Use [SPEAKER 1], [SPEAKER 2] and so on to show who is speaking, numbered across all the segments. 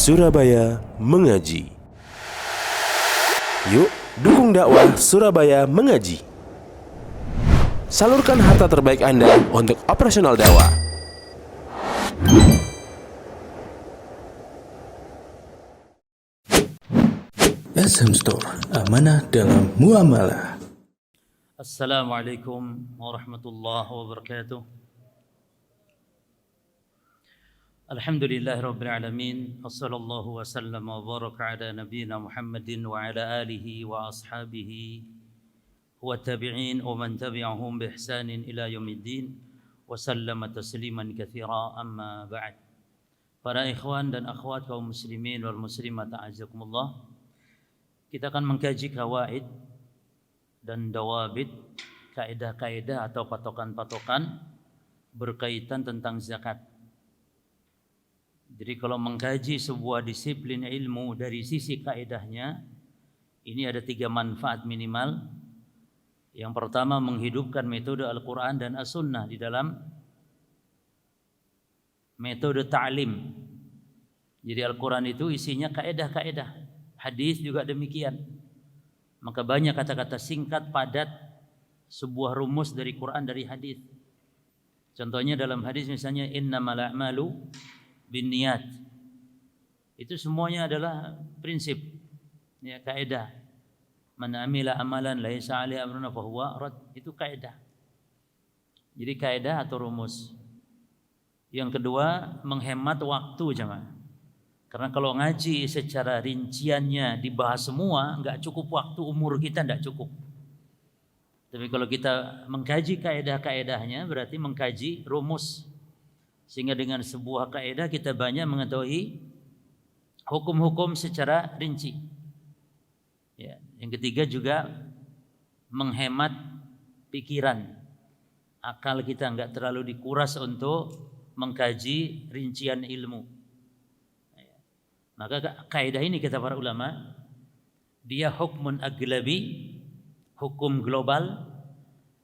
[SPEAKER 1] Surabaya Mengaji. Yuk, dukung dakwah Surabaya Mengaji. Salurkan harta terbaik Anda untuk operasional dakwah. SM Store, amanah dalam muamalah.
[SPEAKER 2] Assalamualaikum warahmatullahi wabarakatuh. Alhamdulillahirabbil alamin. Wassallallahu wasallam wa baraka ala nabiyyina Muhammadin wa ala alihi wa ashabihi wa tabi'in wa man tabi'ahum bi ihsanin ila yaumiddin wa sallama tasliman katsira, amma ba'd. Para ikhwan dan akhwat kaum muslimin wal muslimat, a'azzakumullah. Kita akan mengkaji kawaid dan dawabit, kaidah-kaidah atau patokan-patokan berkaitan tentang zakat. Jadi kalau mengkaji sebuah disiplin ilmu dari sisi kaidahnya, ini ada 3 manfaat minimal. Yang pertama, menghidupkan metode Al-Quran dan As-Sunnah di dalam metode ta'lim. Jadi Al-Quran itu isinya kaidah-kaidah, hadis juga demikian. Maka banyak kata-kata singkat, padat, sebuah rumus dari Quran, dari hadis. Contohnya dalam hadis misalnya innamal a'malu binniyat. Itu semuanya adalah prinsip, ya, kaidah. Man amila amalan laisa alaihi amruna fahuwa rad. Itu kaidah. Jadi kaidah atau rumus. Yang kedua, menghemat waktu, jemaah. Karena kalau ngaji secara rinciannya dibahas semua, enggak cukup waktu, umur kita enggak cukup. Tapi kalau kita mengkaji kaidah-kaidahnya, berarti mengkaji rumus. Sehingga dengan sebuah kaidah kita banyak mengetahui hukum-hukum secara rinci. Ya. Yang ketiga juga menghemat pikiran. Akal kita enggak terlalu dikuras untuk mengkaji rincian ilmu. Ya. Maka kaidah ini kata para ulama, dia hukmun aglabi, hukum global,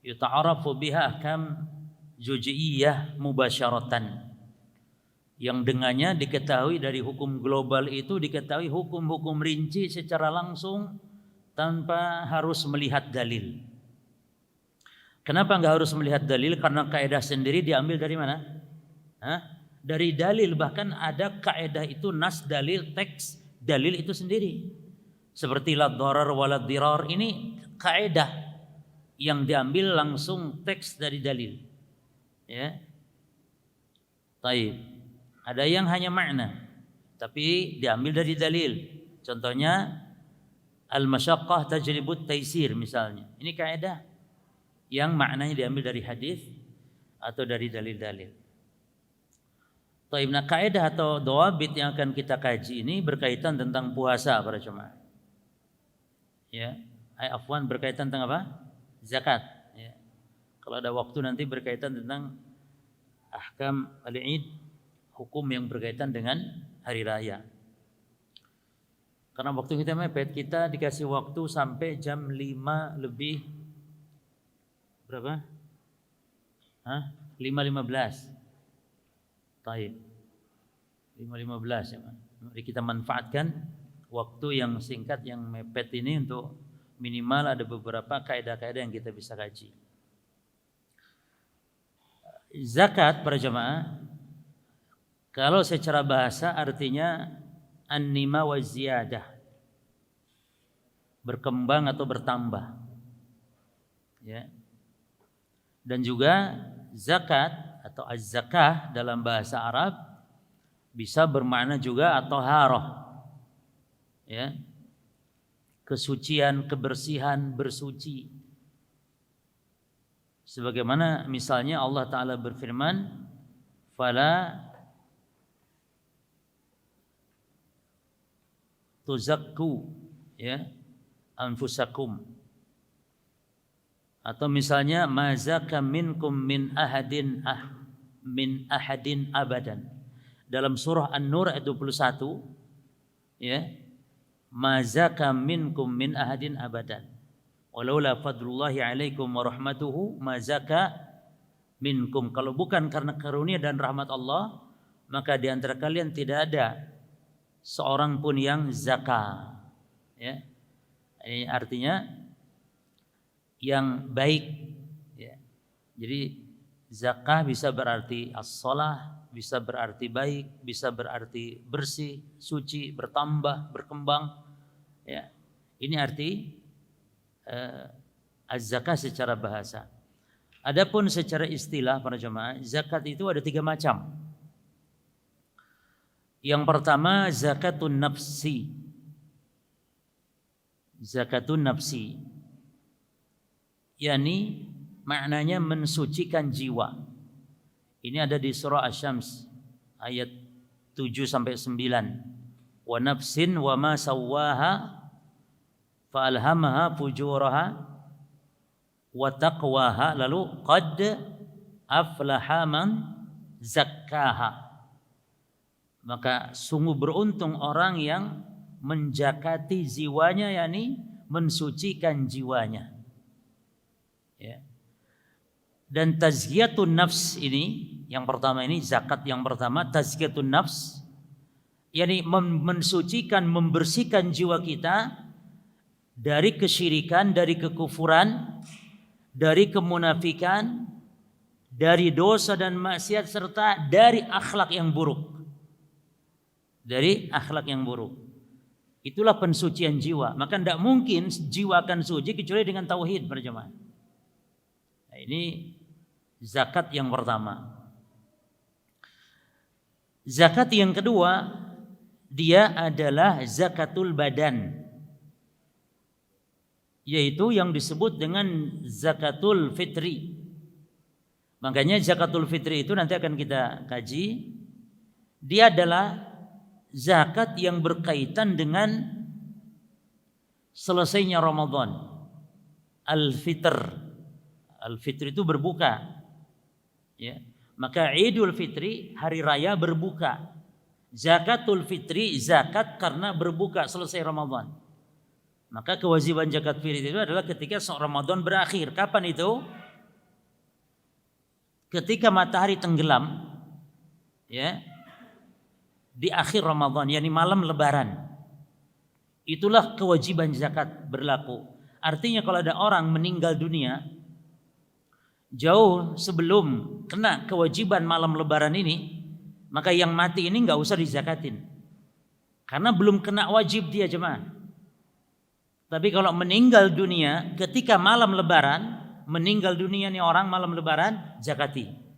[SPEAKER 2] yuta'arafu biha ahkam juz'iyyah mubasyaratan, yang dengannya diketahui dari hukum global itu diketahui hukum-hukum rinci secara langsung tanpa harus melihat dalil. Kenapa enggak harus melihat dalil? Karena kaidah sendiri diambil dari mana? Dari dalil. Bahkan ada kaidah itu nas, dalil, teks, dalil itu sendiri. Seperti la dharar wa la dirar, ini kaidah yang diambil langsung teks dari dalil. Ya. Taib. Ada yang hanya makna tapi diambil dari dalil. Contohnya al-masyaqqah tajlibut taisir misalnya. Ini kaidah yang maknanya diambil dari hadis atau dari dalil-dalil. Taib. Nah, kaidah atau dawabit yang akan kita kaji ini berkaitan tentang puasa para jemaah. Ya. Afwan, berkaitan tentang apa? Zakat. Ya. Kalau ada waktu nanti berkaitan tentang ahkam al-Id, hukum yang berkaitan dengan hari raya. Karena waktu kita mepet, kita dikasih waktu sampai jam 5 lebih berapa? 5.15. Baik. 5.15 ya. Mari kita manfaatkan waktu yang singkat yang mepet ini untuk minimal ada beberapa kaidah-kaidah yang kita bisa kaji. Zakat para jemaah, kalau secara bahasa artinya an-nima wa ziyadah, berkembang atau bertambah. Ya. Dan juga zakat atau az-zakah dalam bahasa Arab bisa bermakna juga at-thaharah. Ya. Kesucian, kebersihan, bersuci. Sebagaimana misalnya Allah Ta'ala berfirman, fala tuzakku, ya, anfusakum. Atau misalnya mazaka minkum min ahadin abadan. Dalam surah An-Nur ayat 21, ya, mazaka minkum min ahadin abadan. Walaula fadlullahi alaikum wa rahmatuhu mazaka minkum. Kalau bukan karena karunia dan rahmat Allah, maka di antara kalian tidak ada seorang pun yang zakah. Ya. Ini artinya yang baik. Ya. Jadi zakah bisa berarti as-shalah, bisa berarti baik, bisa berarti bersih, suci, bertambah, berkembang. Ya. Ini arti az-zakah secara bahasa. Adapun secara istilah para jemaah, zakat itu ada 3 macam. Yang pertama zakatun nafsi. Zakatun nafsi, yakni maknanya mensucikan jiwa. Ini ada di surah Asy-Syams ayat 7 sampai 9. Wa nafsin wa ma sawwaha fa alhamaha fujuraha wa taqwaha, lalu qad aflaha man zakkaha. Maka sungguh beruntung orang yang menjakati jiwanya, yakni mensucikan jiwanya. Ya. Dan tazkiyatun nafs ini, yang pertama ini zakat yang pertama tazkiyatun nafs, yakni mensucikan, membersihkan jiwa kita dari kesyirikan, dari kekufuran, dari kemunafikan, dari dosa dan maksiat, serta dari akhlak yang buruk. Dari akhlak yang buruk. Itulah pensucian jiwa. Maka tidak mungkin jiwa akan suci kecuali dengan tauhid, para jemaah. Nah, ini zakat yang pertama. Zakat yang kedua, dia adalah zakatul badan, yaitu yang disebut dengan zakatul fitri. Makanya zakatul fitri itu nanti akan kita kaji. Dia adalah zakat yang berkaitan dengan selesainya Ramadan. Al-fitr. Al-fitr itu berbuka. Ya. Maka Idul Fitri, hari raya berbuka. Zakatul fitri, zakat karena berbuka selesai Ramadan. Maka kewajiban zakat fitri itu adalah ketika Ramadan berakhir. Kapan itu? Ketika matahari tenggelam, ya, di akhir Ramadan, yakni malam Lebaran. Itulah kewajiban zakat berlaku. Artinya kalau ada orang meninggal dunia jauh sebelum kena kewajiban malam Lebaran ini, maka yang mati ini nggak usah dizakatin, karena belum kena wajib dia, jemaah. Tapi kalau meninggal dunia ketika malam Lebaran, meninggal dunia nih orang malam Lebaran, zakati.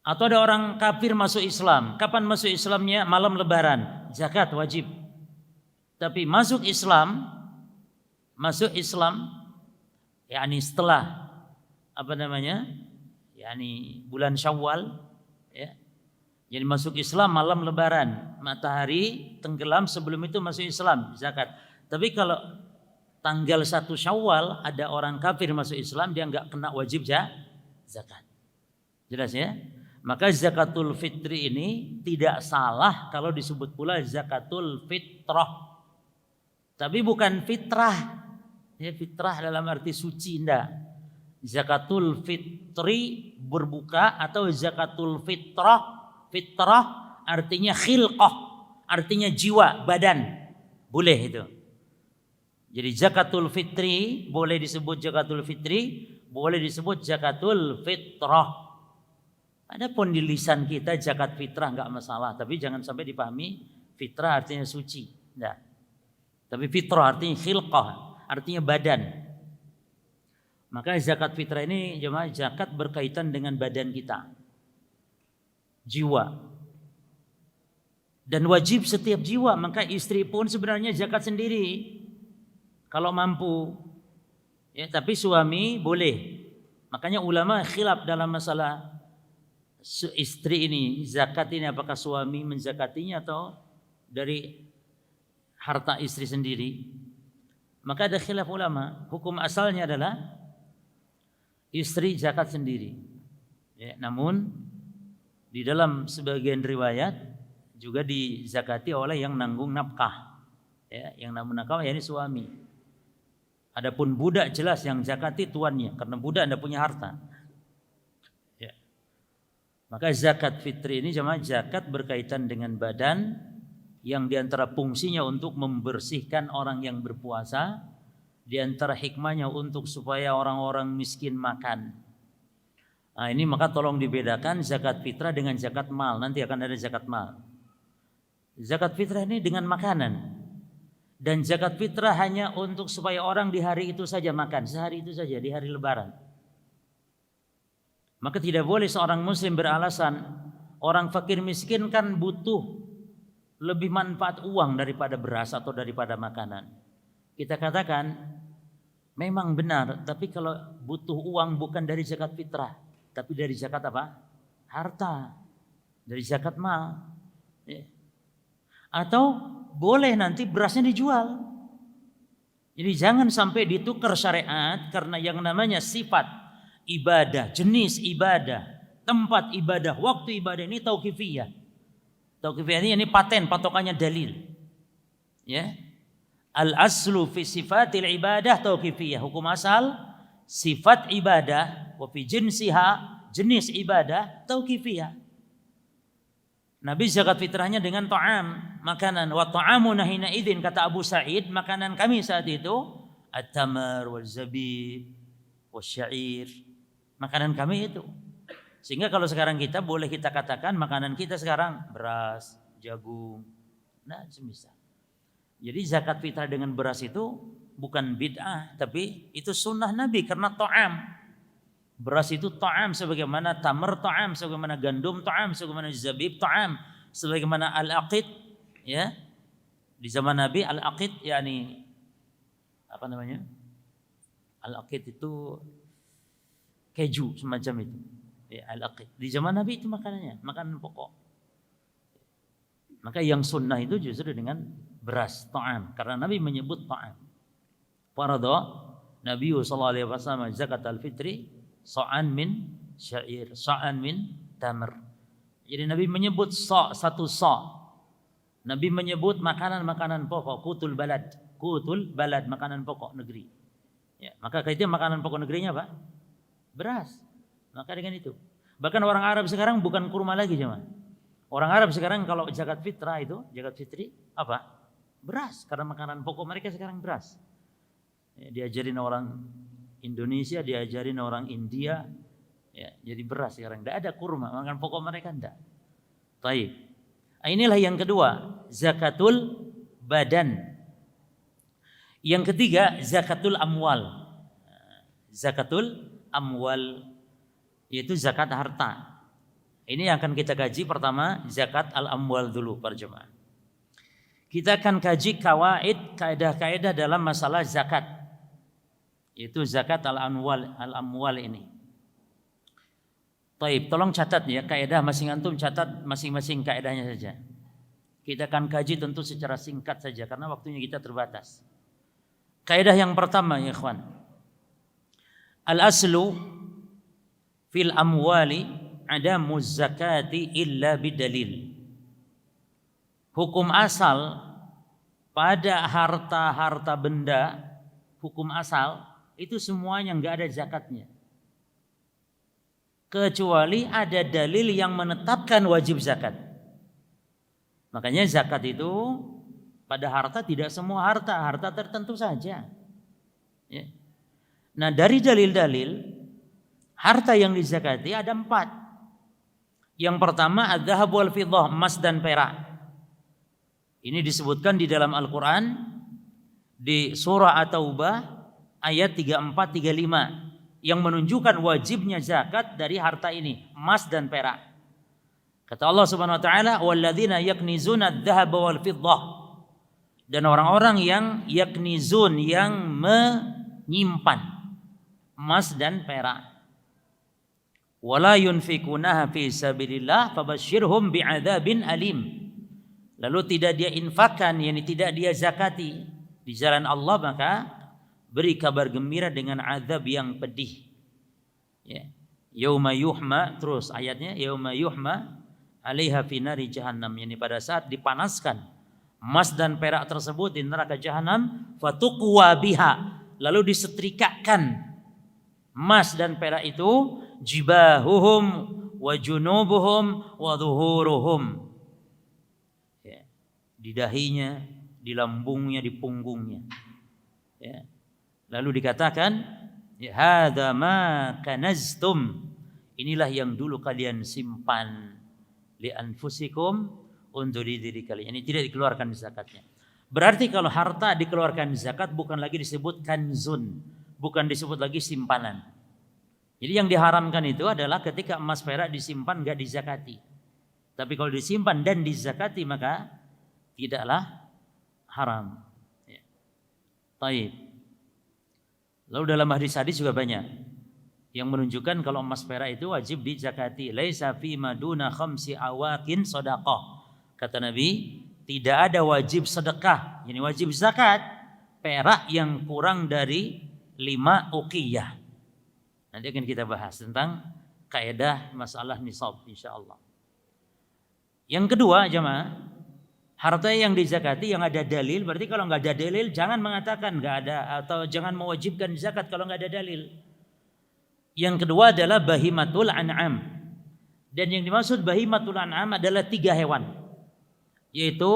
[SPEAKER 2] Atau ada orang kafir masuk Islam. Kapan masuk Islamnya? Malam Lebaran. Zakat wajib. Tapi masuk Islam, yakni setelah yakni bulan Syawal, ya. Jadi masuk Islam malam Lebaran, matahari tenggelam, sebelum itu masuk Islam, zakat. Tapi kalau tanggal 1 Syawal ada orang kafir masuk Islam, dia enggak kena wajib zakat. Jelas ya? Maka zakatul fitri ini tidak salah kalau disebut pula zakatul fitrah. Tapi bukan fitrah. Ya, fitrah dalam arti suci, enggak. Zakatul fitri berbuka atau zakatul fitrah. Fitrah artinya khilqah, artinya jiwa, badan. Boleh itu. Jadi zakatul fitri boleh disebut zakatul fitri, boleh disebut zakatul fitrah. Adapun di lisan kita zakat fitrah enggak masalah, tapi jangan sampai dipahami fitrah artinya suci, enggak. Tapi fitrah artinya khilqah, artinya badan. Maka zakat fitrah ini jemaah, zakat berkaitan dengan badan kita, jiwa. Dan wajib setiap jiwa, maka istri pun sebenarnya zakat sendiri kalau mampu. Ya, tapi suami boleh. Makanya ulama khilaf dalam masalah istri ini, zakat ini apakah suami menzakatinya atau dari harta istri sendiri. Maka ada khilaf ulama. Hukum asalnya adalah istri zakat sendiri. Ya, namun di dalam sebagian riwayat juga dizakati oleh yang nanggung nafkah. Ya, yang nanggung nafkah yakni suami. Adapun budak jelas yang zakati tuannya, karena budak tidak punya harta.
[SPEAKER 1] Maka zakat fitri ini jemaah zakat berkaitan dengan badan
[SPEAKER 2] yang diantara fungsinya untuk membersihkan orang yang berpuasa, diantara hikmahnya untuk supaya orang-orang miskin makan. Nah, ini maka tolong dibedakan zakat fitrah dengan zakat mal. Nanti akan ada zakat mal. Zakat fitrah ini dengan makanan. Dan zakat fitrah hanya untuk supaya orang di hari itu saja makan, sehari itu saja, di hari lebaran. Maka tidak boleh seorang muslim beralasan orang fakir miskin kan butuh lebih manfaat uang daripada beras atau daripada makanan. Kita katakan memang benar, tapi kalau butuh uang bukan dari zakat fitrah, tapi dari zakat apa? Harta, dari zakat mal. Atau boleh nanti berasnya dijual. Jadi jangan sampai ditukar syariat karena yang namanya sifat ibadah, jenis ibadah, tempat ibadah, waktu ibadah ini tauqifiyah. Tauqifiyah ini paten, patokannya dalil. Ya. Al aslu fi sifatil ibadah tauqifiyah. Hukum asal sifat ibadah wa fi jinsiha, jenis ibadah tauqifiyah. Nabi zakat fitrahnya dengan ta'am, makanan. Wa ta'amu nahina idzin, kata Abu Sa'id, makanan kami saat itu at-tamar wal zabib wasyair. Makanan kami itu. Sehingga kalau sekarang kita boleh kita katakan makanan kita sekarang beras, jagung, nah semisal. Jadi zakat fitrah dengan beras itu bukan bid'ah, tapi itu sunnah Nabi karena ta'am. Beras itu ta'am sebagaimana tamar ta'am, sebagaimana gandum ta'am, sebagaimana zabib ta'am, sebagaimana al-aqid, ya. Di zaman Nabi al-aqid yakni apa namanya? Al-aqid itu keju semacam itu. Ya, al-aqid. Di zaman Nabi itu makanannya, makanan pokok. Maka yang sunnah itu justru dengan beras ta'am, karena Nabi menyebut ta'am. Farada Nabi sallallahu alaihi wasallam zakat al-fitri sa'an min syair, sa'an min tamar. Jadi Nabi menyebut satu sa'. Nabi menyebut makanan-makanan pokok, kutul balad, makanan pokok negeri. Ya, maka itu makanan pokok negerinya apa? Beras. Maka dengan itu. Bahkan orang Arab sekarang bukan kurma lagi jemaah. Orang Arab sekarang kalau zakat fitrah itu, zakat fitri apa? Beras, karena makanan pokok mereka sekarang beras. Ya, diajarin orang Indonesia, diajarin orang India, ya, jadi beras sekarang. Tidak ada kurma, makan pokok mereka tidak. Taib. Inilah yang kedua, zakatul badan. Yang ketiga, zakatul amwal. Zakatul amwal, yaitu zakat harta. Ini yang akan kita kaji pertama, zakat al-amwal dulu para jemaah. Kita akan kaji kawaid, kaidah-kaidah dalam masalah zakat. Itu zakat al-amwal ini. Taib, tolong catat ya kaidah, masing antum catat masing-masing kaidahnya saja. Kita akan kaji tentu secara singkat saja karena waktunya kita terbatas. Kaidah yang pertama ya ikhwan. Al-aslu fil amwali adamu zakati illa bidalil. Hukum asal pada harta-harta benda, hukum asal itu semuanya enggak ada zakatnya. Kecuali ada dalil yang menetapkan wajib zakat. Makanya zakat itu pada harta tidak semua harta tertentu saja. Ya. Nah dari dalil-dalil harta yang dizakati ada 4. Yang pertama adzhab wal fiddah, emas dan perak. Ini disebutkan di dalam Al-Quran di surah At-Taubah ayat 34-35 yang menunjukkan wajibnya zakat dari harta ini, emas dan perak. Kata Allah Subhanahu wa taala, "Walladzina yaknizuna adz-dzahaba wal fiddah." Dan orang-orang yang yaknizun, yang menyimpan emas dan perak. "Wala yunfikunaha fi sabilillah fabasyirhum bi'adzabin alim." Lalu tidak dia infakkan, yakni tidak dia zakati di jalan Allah, maka beri kabar gembira dengan azab yang pedih. Ya. Yauma yuhma, terus ayatnya yauma yuhma 'alaiha fi nari jahannam, yakni pada saat dipanaskan emas dan perak tersebut di neraka jahanam, fatuqwa biha, lalu disetrikakan emas dan perak itu, jibahuhum wa junubuhum wa dhuhuruhum. Ya. di dahinya, di lambungnya, di punggungnya. Ya. Lalu dikatakan, ya, hadza ma kanaztum. Inilah yang dulu kalian simpan li anfusikum, untuk diri kalian. Ini tidak dikeluarkan zakatnya. Berarti kalau harta dikeluarkan zakat bukan lagi disebut kanzun, bukan disebut lagi simpanan. Jadi yang diharamkan itu adalah ketika emas perak disimpan enggak dizakati. Tapi kalau disimpan dan dizakati maka tidaklah haram. Ya. Taib. Lalu dalam hadis-hadis juga banyak yang menunjukkan kalau emas perak itu wajib dizakati. Laisa fi maduna khamsi awaqin shadaqah. Kata Nabi, tidak ada wajib sedekah, ini wajib zakat perak yang kurang dari 5 uqiyah. Nanti akan kita bahas tentang kaidah masalah nisab insyaallah. Yang kedua jemaah, harta yang dizakati yang ada dalil. Berarti kalau nggak ada dalil jangan mengatakan nggak ada, atau jangan mewajibkan zakat kalau nggak ada dalil. Yang kedua adalah bahimatul an'am. Dan yang dimaksud bahimatul an'am adalah 3 hewan, yaitu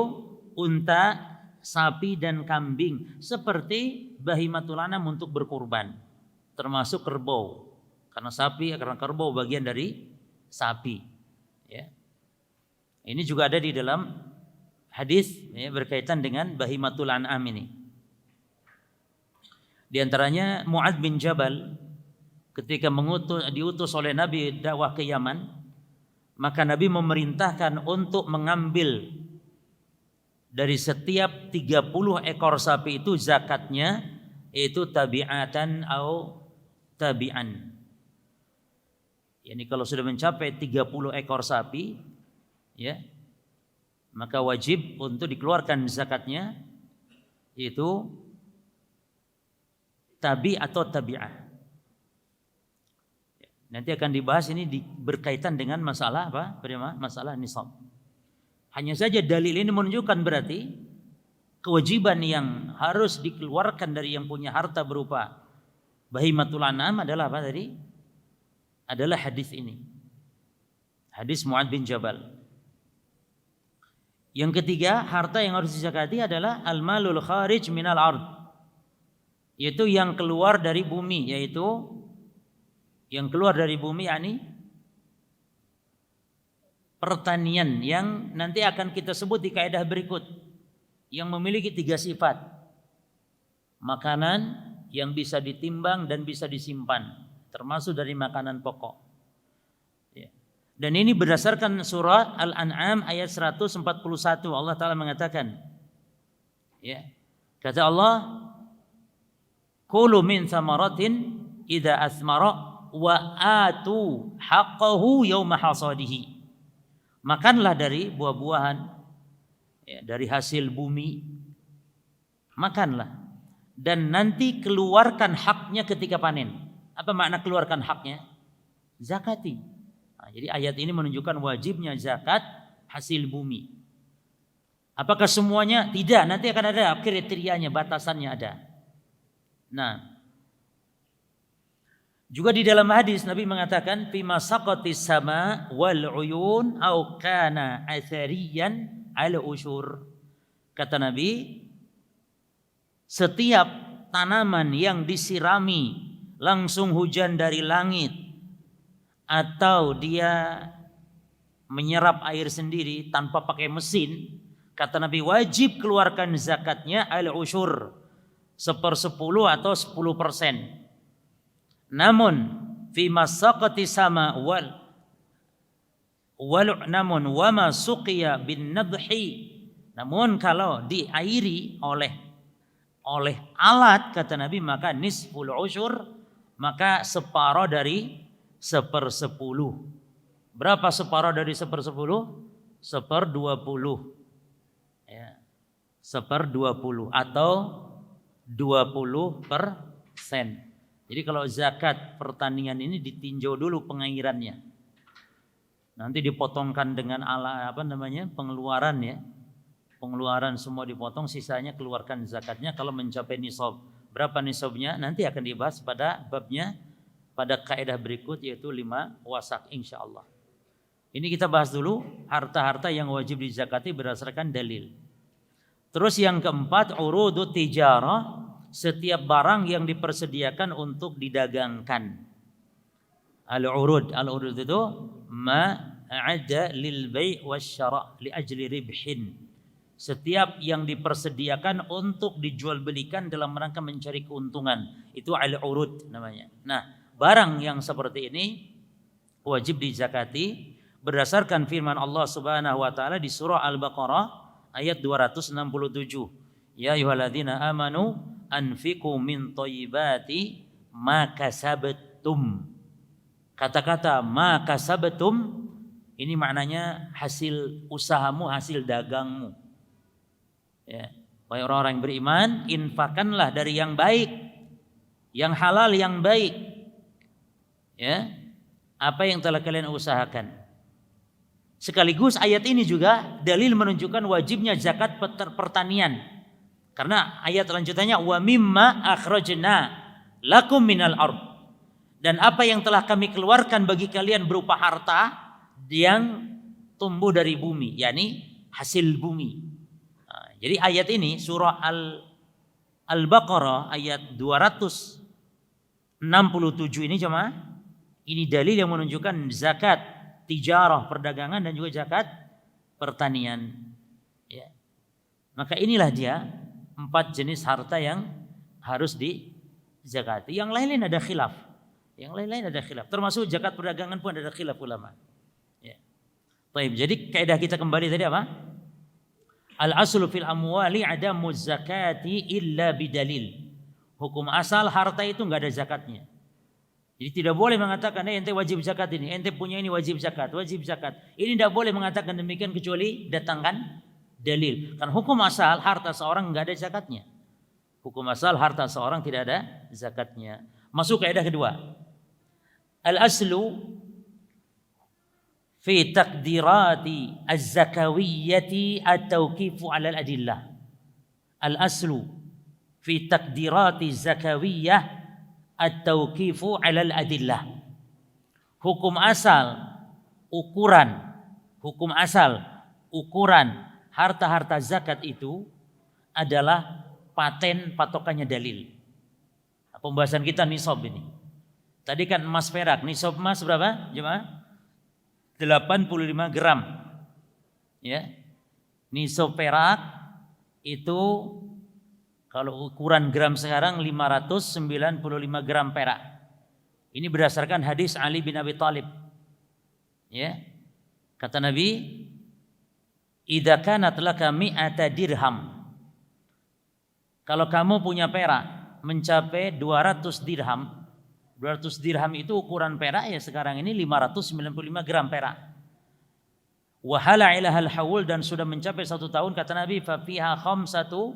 [SPEAKER 2] unta, sapi dan kambing, seperti bahimatul an'am untuk berkurban, termasuk kerbau. Karena kerbau bagian dari sapi. Ya. Ini juga ada di dalam hadis ya, berkaitan dengan bahimatul an'am ini. Di antaranya Mu'adz bin Jabal ketika diutus oleh Nabi dakwah ke Yaman, maka Nabi memerintahkan untuk mengambil dari setiap 30 ekor sapi itu zakatnya itu tabi'atan atau tabi'an. Yani kalau sudah mencapai 30 ekor sapi ya, maka wajib untuk dikeluarkan zakatnya itu tabi atau tabi'ah. Nanti akan dibahas ini berkaitan dengan masalah apa? Masalah nisab. Hanya saja dalil ini menunjukkan berarti kewajiban yang harus dikeluarkan dari yang punya harta berupa bahimatul an'am adalah apa tadi? Adalah hadis ini. Hadis Mu'adz bin Jabal. Yang ketiga, harta yang harus dizakati adalah al-malul kharij minal ard. Yaitu yang keluar dari bumi, yaitu yang keluar dari bumi yakni pertanian yang nanti akan kita sebut di kaidah berikut, yang memiliki 3 sifat. Makanan yang bisa ditimbang dan bisa disimpan, termasuk dari makanan pokok. Ya. Dan ini berdasarkan surah Al-An'am ayat 141. Allah Ta'ala mengatakan, ya, kata Allah, kulu min thamaratin idza asmara wa atu haqqahu yawma hasadihi. Makanlah dari buah-buahan ya, dari hasil bumi, makanlah dan nanti keluarkan haknya ketika panen. Apa makna keluarkan haknya? Zakati. Nah, jadi ayat ini menunjukkan wajibnya zakat hasil bumi. Apakah semuanya? Tidak, nanti akan ada kriterianya, batasannya ada. Nah, juga di dalam hadis Nabi mengatakan fima saqatis sama wal uyun au kana athariyan al usyur. Kata Nabi, setiap tanaman yang disirami langsung hujan dari langit atau dia menyerap air sendiri tanpa pakai mesin, kata Nabi wajib keluarkan zakatnya al usyur, 1/10 atau 10%. Namun fi masaqati sama namun wama suqiya bin nadhi, namun kalau diairi oleh alat kata Nabi maka nisful usyur, maka separuh dari 1/10. Berapa separuh dari 1/10? 1/20 ya, 1/20 atau 20%. Jadi kalau zakat pertanian ini ditinjau dulu pengairannya. Nanti dipotongkan dengan pengeluaran ya. Pengeluaran semua dipotong, sisanya keluarkan zakatnya kalau mencapai nisab. Berapa nisabnya? Nanti akan dibahas pada babnya pada kaidah berikut, yaitu 5 wasak insyaallah. Ini kita bahas dulu harta-harta yang wajib dizakati berdasarkan dalil. Terus yang keempat, urudut tijarah, setiap barang yang dipersediakan untuk didagangkan. Al-urud itu ma a'adda lil bai' wasyara' li ajli ribhin. Setiap yang dipersediakan untuk dijual belikan dalam rangka mencari keuntungan, itu al-urud namanya. Nah, barang yang seperti ini wajib dizakati berdasarkan firman Allah Subhanahu wa taala di surah Al-Baqarah ayat 267. Ya ayyuhalladzina amanu anfiqu min thayyibati ma kasabtum. Kata-kata ma kasabtum ini maknanya hasil usahamu, hasil dagangmu. Ya, wahai orang-orang yang beriman, infakkanlah dari yang baik, yang halal, yang baik. Ya, apa yang telah kalian usahakan. Sekaligus ayat ini juga dalil menunjukkan wajibnya zakat pertanian. Karena ayat lanjutannya wa mimma akhrajna lakum minal ard. Dan apa yang telah kami keluarkan bagi kalian berupa harta yang tumbuh dari bumi, yakni hasil bumi. Nah, jadi ayat ini surah Al-Baqarah ayat 267 ini jemaah, ini dalil yang menunjukkan zakat tijarah, perdagangan, dan juga zakat pertanian. Ya. Maka inilah dia 4 jenis harta yang harus dizakati. Yang lain-lain ada khilaf. Termasuk zakat perdagangan pun ada khilaf ulama. Ya. Baik, jadi kaidah kita kembali tadi apa? Al-aslu fil amwali adamu zakati illa bidalil. Hukum asal harta itu enggak ada zakatnya. Jadi tidak boleh mengatakan ente wajib zakat ini, ente punya ini wajib zakat. Ini tidak boleh mengatakan demikian kecuali datangkan dalil. Kan hukum asal harta seorang enggak ada zakatnya. Hukum asal harta seorang tidak ada zakatnya. Masuk kaidah kedua. Al-aslu fi taqdirati az-zakawiyyati at-tawqifu 'ala al-adillah. Al-aslu fi taqdirati az-zakawiyyah at-tawqifu 'ala al-adillah. Hukum asal ukuran harta-harta zakat itu adalah patokannya dalil. Pembahasan kita nisab ini. Tadi kan emas perak, nisab emas berapa? Jemaah? 85 gram. Ya. Nisab perak itu kalau ukuran gram sekarang 595 gram perak. Ini berdasarkan hadis Ali bin Abi Thalib. Ya. Kata Nabi, "Idza kanat laka mi'ata dirham." Kalau kamu punya perak mencapai 200 dirham. 200 dirham itu ukuran perak ya sekarang ini 595 gram perak. Wa hala ilahal haul, dan sudah mencapai 1 tahun, kata Nabi, fa fiha khamsatu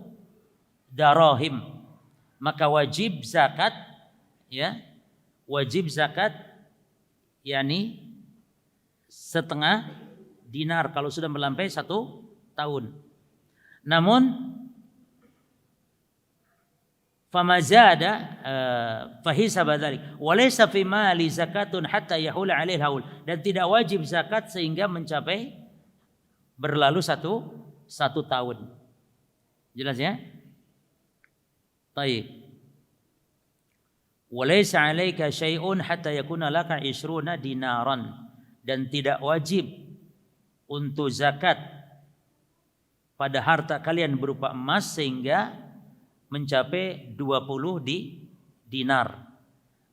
[SPEAKER 2] darahim. Maka wajib zakat, ya. Wajib zakat yakni setengah dinar kalau sudah melampaui 1 tahun. Namun famazada fahisaba dzalik walaysa fi mali zakatun hatta yahula 'alaihi haul, dan tidak wajib zakat sehingga mencapai berlalu satu tahun. Jelas ya? Baik. Walaysa 'alaika syai'un hatta yakuna laka 20 dinaran, dan tidak wajib untuk zakat pada harta kalian berupa emas sehingga mencapai 20 dinar.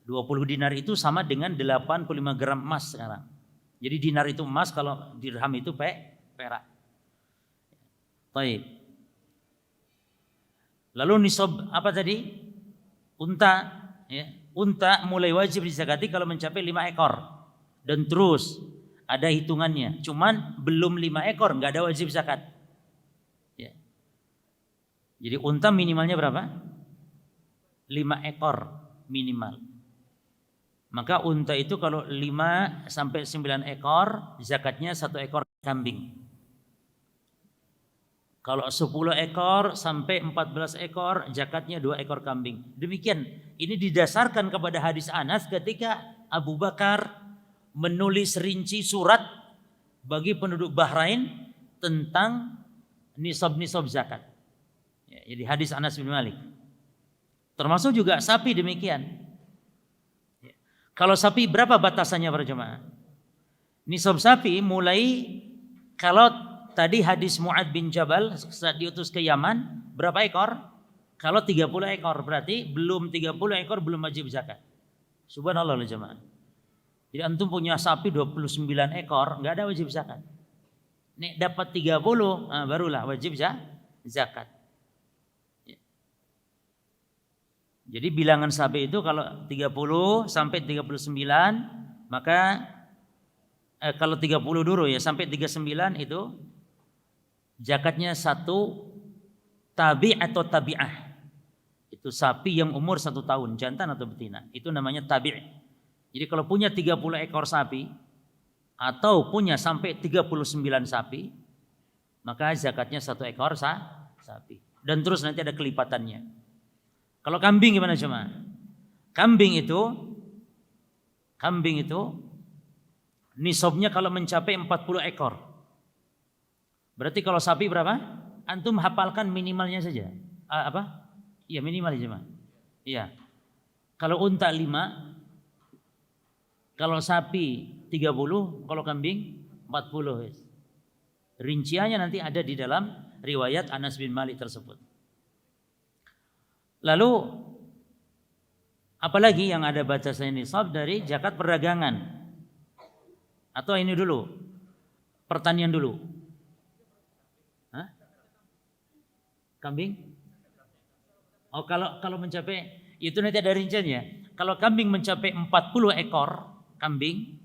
[SPEAKER 2] 20 dinar itu sama dengan 85 gram emas sekarang. Jadi dinar itu emas, kalau dirham itu perak. Baik. Lalu nisab apa tadi? Unta, ya. Unta mulai wajib dizakati kalau mencapai 5 ekor. Dan terus ada hitungannya. Cuman belum 5 ekor enggak ada wajib zakat. Jadi unta minimalnya berapa? 5 ekor minimal. Maka unta itu kalau 5 sampai 9 ekor, zakatnya 1 ekor kambing. Kalau 10 ekor sampai 14 ekor, zakatnya 2 ekor kambing. Demikian, ini didasarkan kepada hadis Anas ketika Abu Bakar menulis rinci surat bagi penduduk Bahrain tentang nisab-nisab zakat. Jadi hadis Anas bin Malik. Termasuk juga sapi demikian. Kalau sapi berapa batasannya para jemaah? Nisab sapi mulai, kalau tadi hadis Mu'ad bin Jabal saat diutus ke Yaman, berapa ekor? Kalau 30 ekor berarti belum 30 ekor belum wajib zakat. Subhanallah jemaah. Jadi antum punya sapi 29 ekor enggak ada wajib zakat. Nek dapat 30 barulah wajib zakat. Jadi bilangan sapi itu kalau 30 sampai 39, maka kalau 30 dulu ya sampai 39 itu zakatnya 1 tabi' atau tabi'ah. Itu sapi yang umur 1 tahun, jantan atau betina. Itu namanya tabi'. Jadi kalau punya 30 ekor sapi atau punya sampai 39 sapi, maka zakatnya 1 ekor sapi. Dan terus nanti ada kelipatannya. Kalau kambing gimana cuma? Kambing itu nisabnya kalau mencapai 40 ekor. Berarti kalau sapi berapa? Antum hafalkan minimalnya saja. Apa? Iya minimal cuma. Iya. Kalau unta 5, kalau sapi 30, kalau kambing 40. Rinciannya nanti ada di dalam riwayat Anas bin Malik tersebut. Lalu apalagi yang ada batasan nisab dari zakat perdagangan? Atau ini dulu, pertanian dulu. Hah? Kambing? Oh kalau mencapai itu nanti ada rinciannya. Kalau kambing mencapai 40 ekor kambing,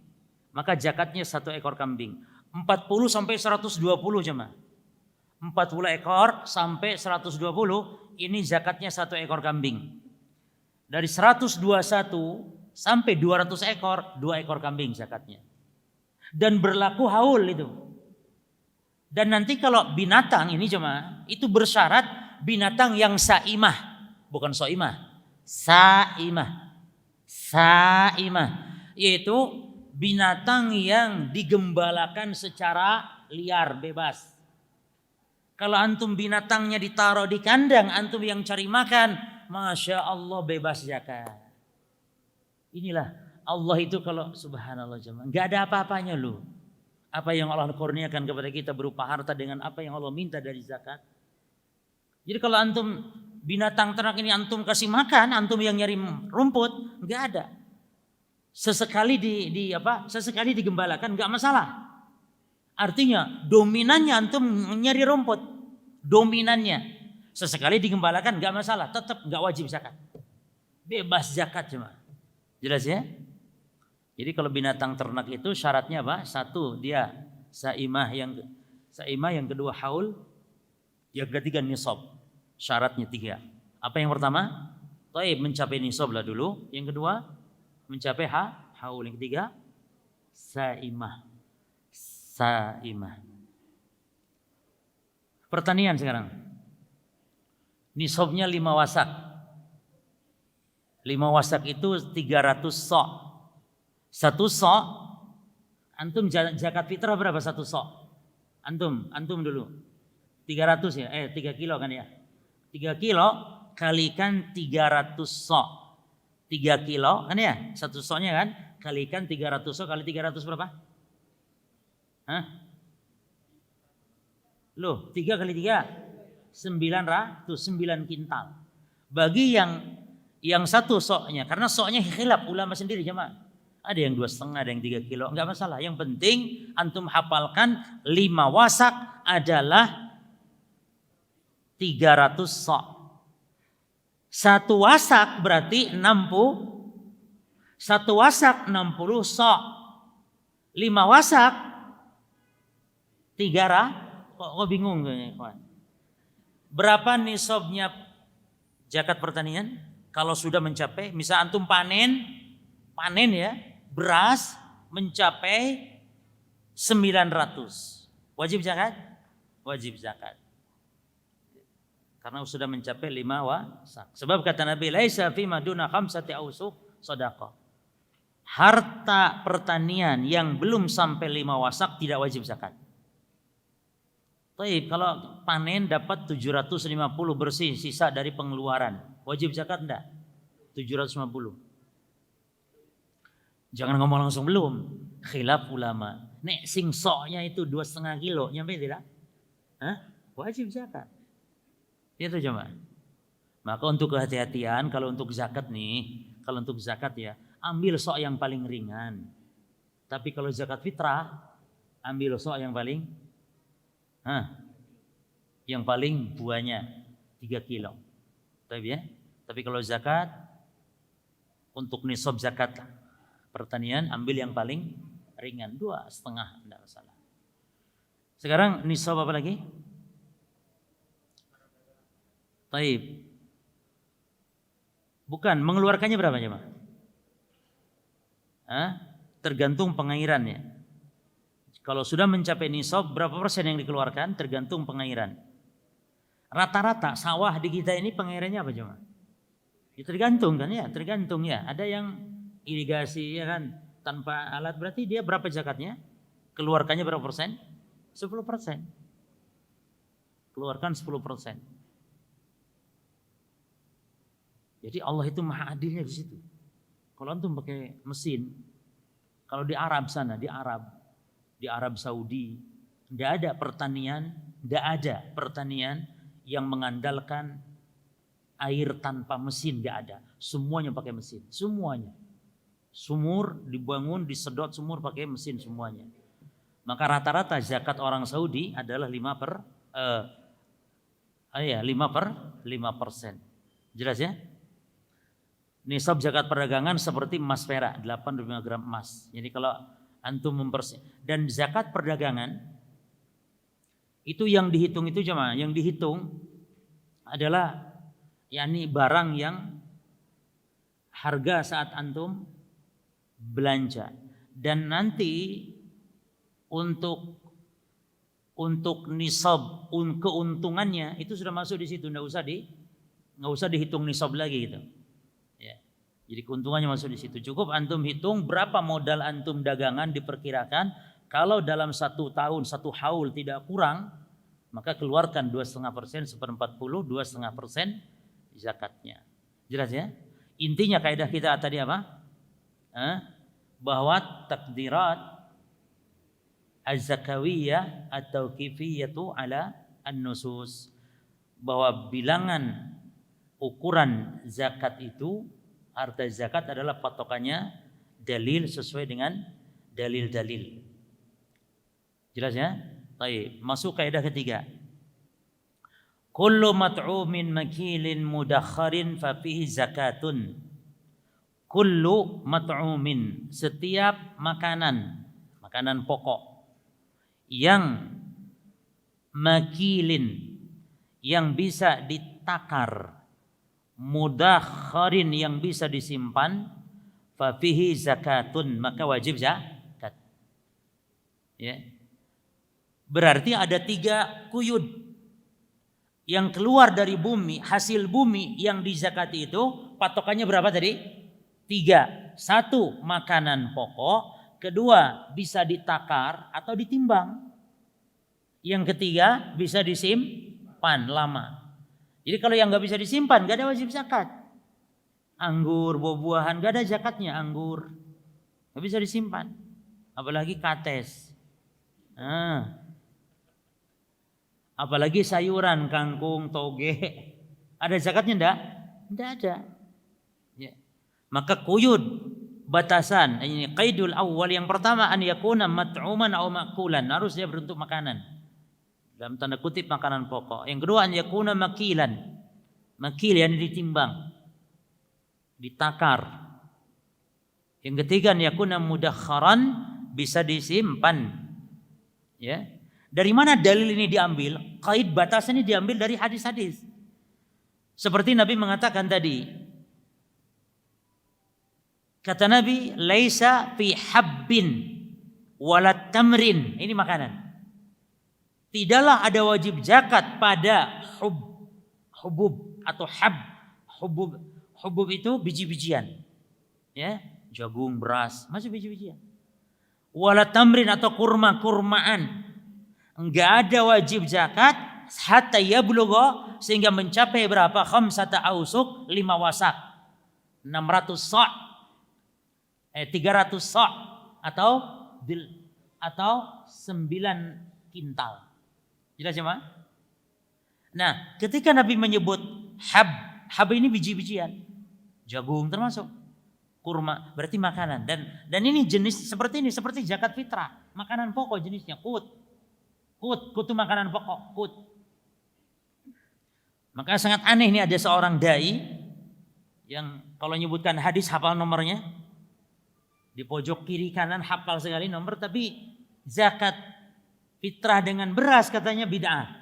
[SPEAKER 2] maka zakatnya 1 ekor kambing. 40 sampai 120 jemaah. 40 ekor sampai 120 ini zakatnya 1 ekor kambing. Dari 121 sampai 200 ekor 2 ekor kambing zakatnya. Dan berlaku haul itu. Dan nanti kalau binatang ini jemaah itu bersyarat binatang yang saimah, bukan soimah. Saimah yaitu binatang yang digembalakan secara liar bebas. Kalau antum binatangnya ditaruh di kandang, antum yang cari makan, Masya Allah bebas zakat. Inilah Allah itu kalau subhanallah jemaah, nggak ada apa-apanya loh. Apa yang Allah kurniakan kepada kita berupa harta dengan apa yang Allah minta dari zakat. Jadi kalau antum binatang ternak ini antum kasih makan, antum yang nyari rumput, nggak ada. Sesekali sesekali digembalakan nggak masalah. Artinya dominannya antum nyari rumput, dominannya sesekali digembalakan nggak masalah, tetap nggak wajib zakat, bebas zakat cuma. Jelas ya? Jadi kalau binatang ternak itu syaratnya apa? 1 dia saimah, yang kedua haul, yang ketiga nisab. Syaratnya 3. Apa yang pertama? Taib mencapai nisab lah dulu. Yang kedua mencapai haul. Yang ketiga saimah. Pertanian sekarang. Nisabnya 5 wasak. 5 wasak itu 300 sok. 1 sok antum zakat fitrah berapa 1 sok? Antum dulu. 300 ya? 3 kilo kan ya? 3 kilo kalikan 300 sok. 3 kilo kan ya? 1 soknya kan? Kalikan 300 sok kali 300 berapa? Hah? Loh, 3 kali 3 900, 9 kintal. Bagi yang 1 soknya, karena soknya khilaf ulama sendiri jemaah. Ada yang 2,5, ada yang 3 kilo, enggak masalah. Yang penting antum hafalkan 5 wasak adalah 300 sok. 1 wasak berarti 60. 1 wasak 60 sok. 5 wasak 300. Kok bingung kayaknya, kawan? Berapa nisabnya zakat pertanian? Kalau sudah mencapai, misal antum panen ya, beras mencapai 900. Wajib zakat? Wajib zakat. Karena sudah mencapai 5 wasak. Sebab kata Nabi, laisa fi maduna khamsati awsuq shadaqah. Harta pertanian yang belum sampai 5 wasak tidak wajib zakat. Taib, kalau panen dapat 750 bersih, sisa dari pengeluaran, wajib zakat enggak? 750. Jangan ngomong langsung belum. Khilaf ulama. Nek sing soknya itu 2,5 kilo, nyampe tidak? Wajib zakat. Itu jemaah. Maka untuk kehati-hatian kalau untuk zakat nih, kalau untuk zakat ya, ambil sok yang paling ringan. Tapi kalau zakat fitrah, ambil sok yang paling buahnya 3 kilo. Tapi kalau zakat untuk nisab zakat pertanian ambil yang paling ringan 2,5, tidak masalah. Sekarang nisab apa lagi? Taib. Bukan, mengeluarkannya berapa jemaah? Tergantung pengairannya. Kalau sudah mencapai nisab, berapa persen yang dikeluarkan? Tergantung pengairan. Rata-rata sawah di kita ini pengairannya apa jemaah? Ya tergantung kan ya, tergantung ya. Ada yang irigasi ya kan, tanpa alat, berarti dia berapa zakatnya? Keluarkannya berapa persen? 10%. Keluarkan 10%. Jadi Allah itu maha adilnya di situ. Kalau antum pakai mesin, kalau di Arab sana, di Arab Saudi, tidak ada pertanian yang mengandalkan air tanpa mesin, tidak ada. Semuanya pakai mesin, semuanya. Sumur dibangun, disedot sumur pakai mesin semuanya. Maka rata-rata zakat orang Saudi adalah 5%. Jelas ya? Nisab zakat perdagangan seperti emas perak, 85 gram emas. Jadi kalau antum dan zakat perdagangan itu yang dihitung itu cuma yang dihitung adalah yakni barang yang harga saat antum belanja, dan nanti untuk nisab keuntungannya itu sudah masuk di situ, nggak usah dihitung nisab lagi gitu. Ya. Jadi keuntungannya masuk di situ. Cukup antum hitung berapa modal antum dagangan diperkirakan. Kalau dalam 1 tahun 1 haul tidak kurang, maka keluarkan 2,5%, 1/40, 2,5% zakatnya. Jelas ya? Intinya kaidah kita tadi apa? Bahwa takdirat az-zakawiyah atau kifiyatu ala an-nusus, bahwa bilangan ukuran zakat itu, harta zakat adalah patokannya dalil sesuai dengan dalil-dalil. Jelas ya? Baik, masuk kaidah ketiga. Kullu mat'umin makilin mudakharin fa fihi zakatun. Kullu mat'umin, setiap makanan pokok yang makilin, yang bisa ditakar, mudakharin, yang bisa disimpan, fa fihi zakatun, maka wajib zakat. Ya. Berarti ada 3 kuyud yang keluar dari bumi, hasil bumi yang dizakati itu patokannya berapa tadi? 3. 1, makanan pokok. 2, bisa ditakar atau ditimbang. Yang ketiga, bisa disimpan lama. Jadi kalau yang nggak bisa disimpan, nggak ada wajib zakat. Anggur, buah-buahan, nggak ada zakatnya. Anggur nggak bisa disimpan, apalagi kates. Apalagi sayuran, kangkung, toge, ada zakatnya enggak? Enggak ada. Ya. Maka kuyud, batasan, ini qaidul awal, yang pertama an yakuna mat'uman aw makulan, harus dia berbentuk makanan, dalam tanda kutip makanan pokok. Yang kedua an yakuna makilan, makil yang ditimbang, ditakar. Yang ketiga an yakuna mudakharan, bisa disimpan. Ya. Dari mana dalil ini diambil? Qaid batasan ini diambil dari hadis-hadis. Seperti Nabi mengatakan tadi. Kata Nabi, laisa fi habbin walat tamrin. Ini makanan. Tidaklah ada wajib zakat pada hubub atau hubub itu biji-bijian. Ya, jagung, beras, masih biji-bijian. Walat tamrin atau kurma-kurmaan. Enggak ada wajib zakat hatta yablugha, sehingga mencapai berapa? Khamsata ausuk, 5 wasak. 600 sa'. 300 sa' atau 9 kintal. Jelas ya, Mak? Nah, ketika Nabi menyebut hab ini biji-bijian. Jagung termasuk. Kurma berarti makanan, dan ini jenis seperti ini, seperti zakat fitrah, makanan pokok jenisnya, kut itu makanan pokok, kut. Maka sangat aneh nih ada seorang dai yang kalau nyebutkan hadis hafal nomornya, di pojok kiri kanan hafal sekali nomor, tapi zakat fitrah dengan beras katanya bid'ah.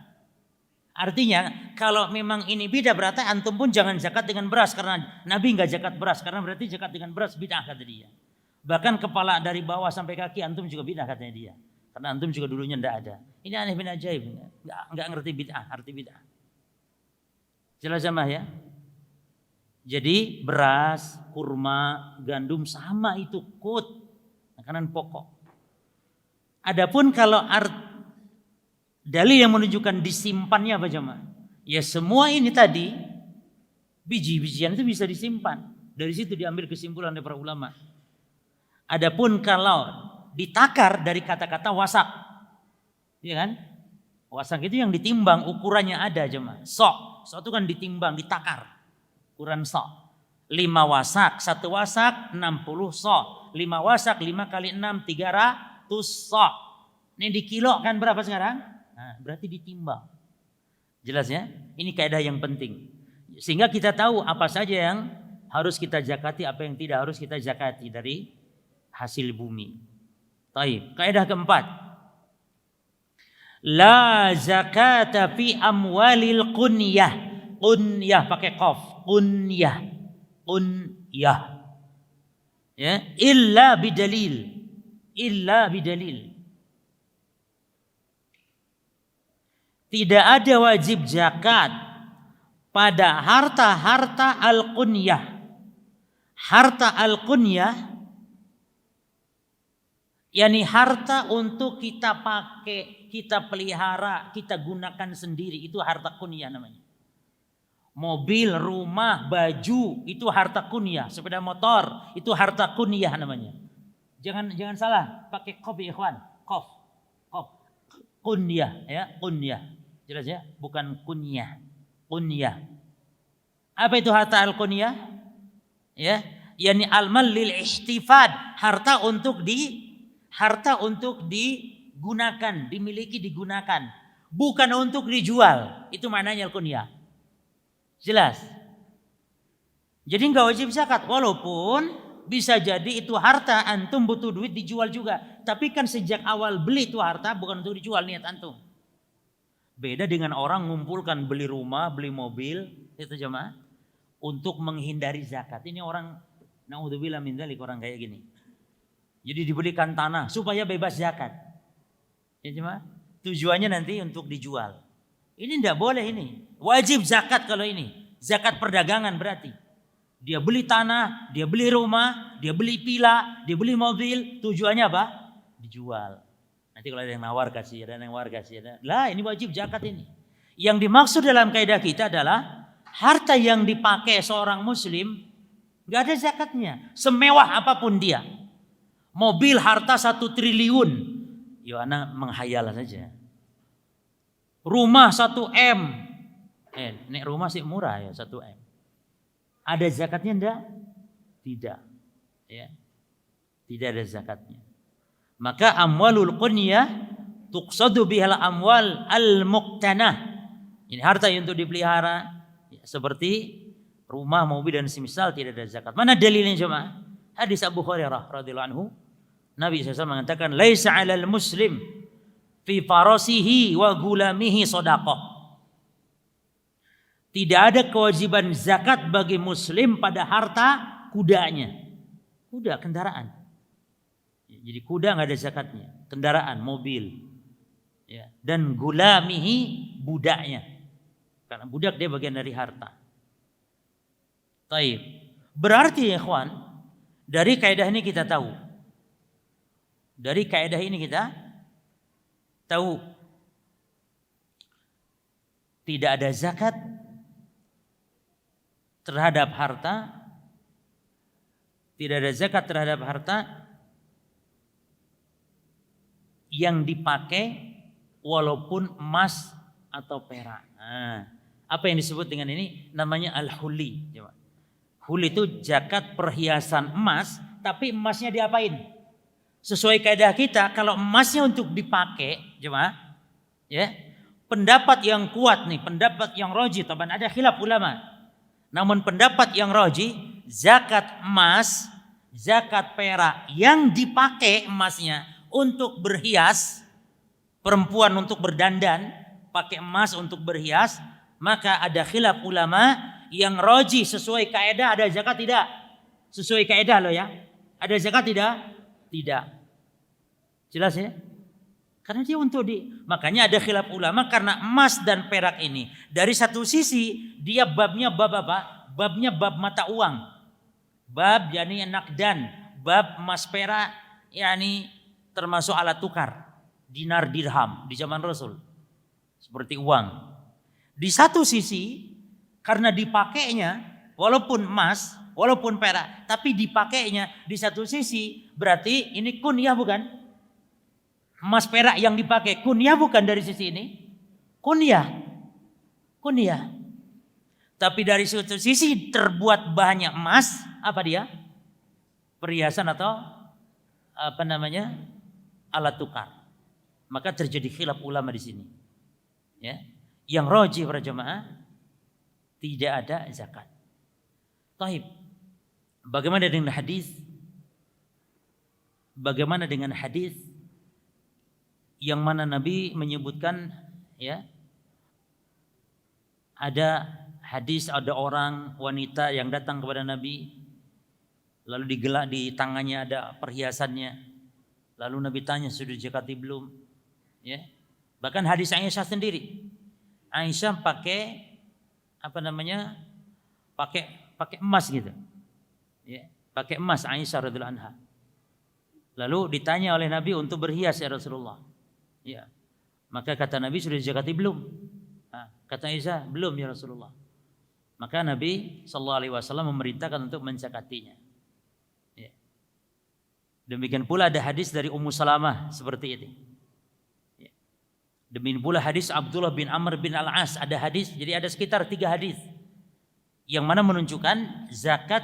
[SPEAKER 2] Artinya kalau memang ini bid'ah berarti antum pun jangan zakat dengan beras, karena Nabi enggak zakat beras, karena berarti zakat dengan beras bid'ah kata dia. Bahkan kepala dari bawah sampai kaki antum juga bid'ah katanya dia. Karena antum juga dulunya enggak ada. Ini aneh bin ajaib, enggak ngerti bid'ah, arti bid'ah. Jelas sama ya? Jadi beras, kurma, gandum sama itu kut, makanan pokok. Adapun kalau dalil yang menunjukkan disimpannya apa jemaah? Ya semua ini tadi biji-bijian itu bisa disimpan. Dari situ diambil kesimpulan dari para ulama. Adapun kalau ditakar dari kata-kata wasak, ya kan? Wasak itu yang ditimbang, ukurannya ada jemaah. Sok itu kan ditimbang, ditakar. Ukuran sok. 5 wasak, 1 wasak 60 sok. 5 wasak 5 kali 6 300 sok. Ini di kilo kan berapa sekarang? Nah, berarti ditimbang. Jelas ya? Ini kaidah yang penting. Sehingga kita tahu apa saja yang harus kita zakati, apa yang tidak harus kita zakati dari hasil bumi. Baik, kaidah keempat. La zakata fi amwalil qunyah. Qunyah pakai qaf. Qunyah. Qunyah. Ya, illa bidalil. Illa bidalil. Tidak ada wajib zakat pada harta-harta al-qunyah. Harta al-qunyah yakni harta untuk kita pakai, kita pelihara, kita gunakan sendiri, itu harta qunyah namanya. Mobil, rumah, baju itu harta qunyah, sepeda motor itu harta qunyah namanya. Jangan salah, pakai qaf ya ikhwan, qaf. Qunyah ya, qunyah. Jelas ya? Bukan kunyah. Kunyah. Apa itu harta al-kunyah? Ya, yakni al-mal lil ihtifad, harta untuk digunakan, dimiliki, digunakan, bukan untuk dijual. Itu maknanya al-kunyah. Jelas? Jadi enggak wajib zakat, walaupun bisa jadi itu harta antum butuh duit dijual juga. Tapi kan sejak awal beli itu harta bukan untuk dijual, niat antum. Beda dengan orang ngumpulkan beli rumah, beli mobil, itu jemaah, untuk menghindari zakat. Ini orang, naudzubillah min dzalik, orang kayak gini. Jadi dibelikan tanah supaya bebas zakat. Ya jemaah, tujuannya nanti untuk dijual. Ini tidak boleh ini. Wajib zakat kalau ini. Zakat perdagangan berarti. Dia beli tanah, dia beli rumah, dia beli villa, dia beli mobil, tujuannya apa? Dijual. Nanti kalau ada yang nawar kasih, ada yang nawar kasih. Lah ini wajib zakat ini. Yang dimaksud dalam kaidah kita adalah harta yang dipakai seorang muslim nggak ada zakatnya. Semewah apapun dia. Mobil harta 1 triliun. Ya anak menghayal saja. Rumah 1 M. Nek rumah sih murah ya 1 M. Ada zakatnya enggak? Tidak. Ya. Tidak ada zakatnya. Maka amwalul qunyah tuqsadu bihal amwal al-muqtanah. Ini harta yang untuk dipelihara ya, seperti rumah, mobil dan semisal, tidak ada zakat. Mana dalilnya jemaah? Hadis Abu Hurairah radhiyallahu anhu. Nabi SAW mengatakan laisa 'alal muslim fi farasihi wa gulamihi shadaqah. Tidak ada kewajiban zakat bagi muslim pada harta kudanya. Kuda, kendaraan. Jadi kuda nggak ada zakatnya, kendaraan, mobil, ya. Dan gulamihi, budaknya, karena budak dia bagian dari harta. Taib. Berarti ya ikhwan, dari kaidah ini kita tahu, tidak ada zakat terhadap harta, tidak ada zakat terhadap harta yang dipakai walaupun emas atau perak. Nah, apa yang disebut dengan ini? Namanya al-huli. Huli itu zakat perhiasan emas, tapi emasnya diapain? Sesuai kaidah kita, kalau emasnya untuk dipakai, ya, pendapat yang kuat nih, pendapat yang rajih, taban ada khilaf ulama. Namun pendapat yang rajih, zakat emas, zakat perak yang dipakai emasnya untuk berhias, perempuan untuk berdandan, pakai emas untuk berhias, maka ada khilaf ulama yang rajih sesuai kaidah ada zakat tidak? Sesuai kaidah loh ya. Ada zakat tidak? Tidak. Jelas ya? Karena dia makanya ada khilaf ulama karena emas dan perak ini dari satu sisi dia babnya bab apa? Babnya bab mata uang. Bab yakni nakdan, bab emas perak yakni termasuk alat tukar, dinar dirham di zaman Rasul. Seperti uang. Di satu sisi karena dipakainya walaupun emas, walaupun perak, tapi dipakainya di satu sisi berarti ini kunyah bukan? Emas perak yang dipakai kunyah bukan dari sisi ini? Kunyah. Tapi dari satu sisi terbuat banyak emas, apa dia? Perhiasan atau apa namanya? Alat tukar. Maka terjadi khilaf ulama di sini. Ya. Yang rajih para jemaah tidak ada zakat. Taib. Bagaimana dengan hadis? Bagaimana dengan hadis yang mana Nabi menyebutkan ya ada hadis ada orang wanita yang datang kepada Nabi lalu digelak di tangannya ada perhiasannya lalu Nabi tanya sudah zakati belum ya bahkan hadis Aisyah sendiri Aisyah pakai apa namanya pakai emas gitu ya pakai emas Aisyah radhiyallahu anha lalu ditanya oleh Nabi untuk berhias ya Rasulullah ya maka kata Nabi sudah zakati belum kata Aisyah belum ya Rasulullah maka Nabi sallallahu alaihi wasallam memerintahkan untuk menzakatinya ya. Demikian pula ada hadis dari Ummu Salamah seperti ini ya. Demikian pula hadis Abdullah bin Amr bin Al-As ada hadis jadi ada sekitar 3 hadis yang mana menunjukkan zakat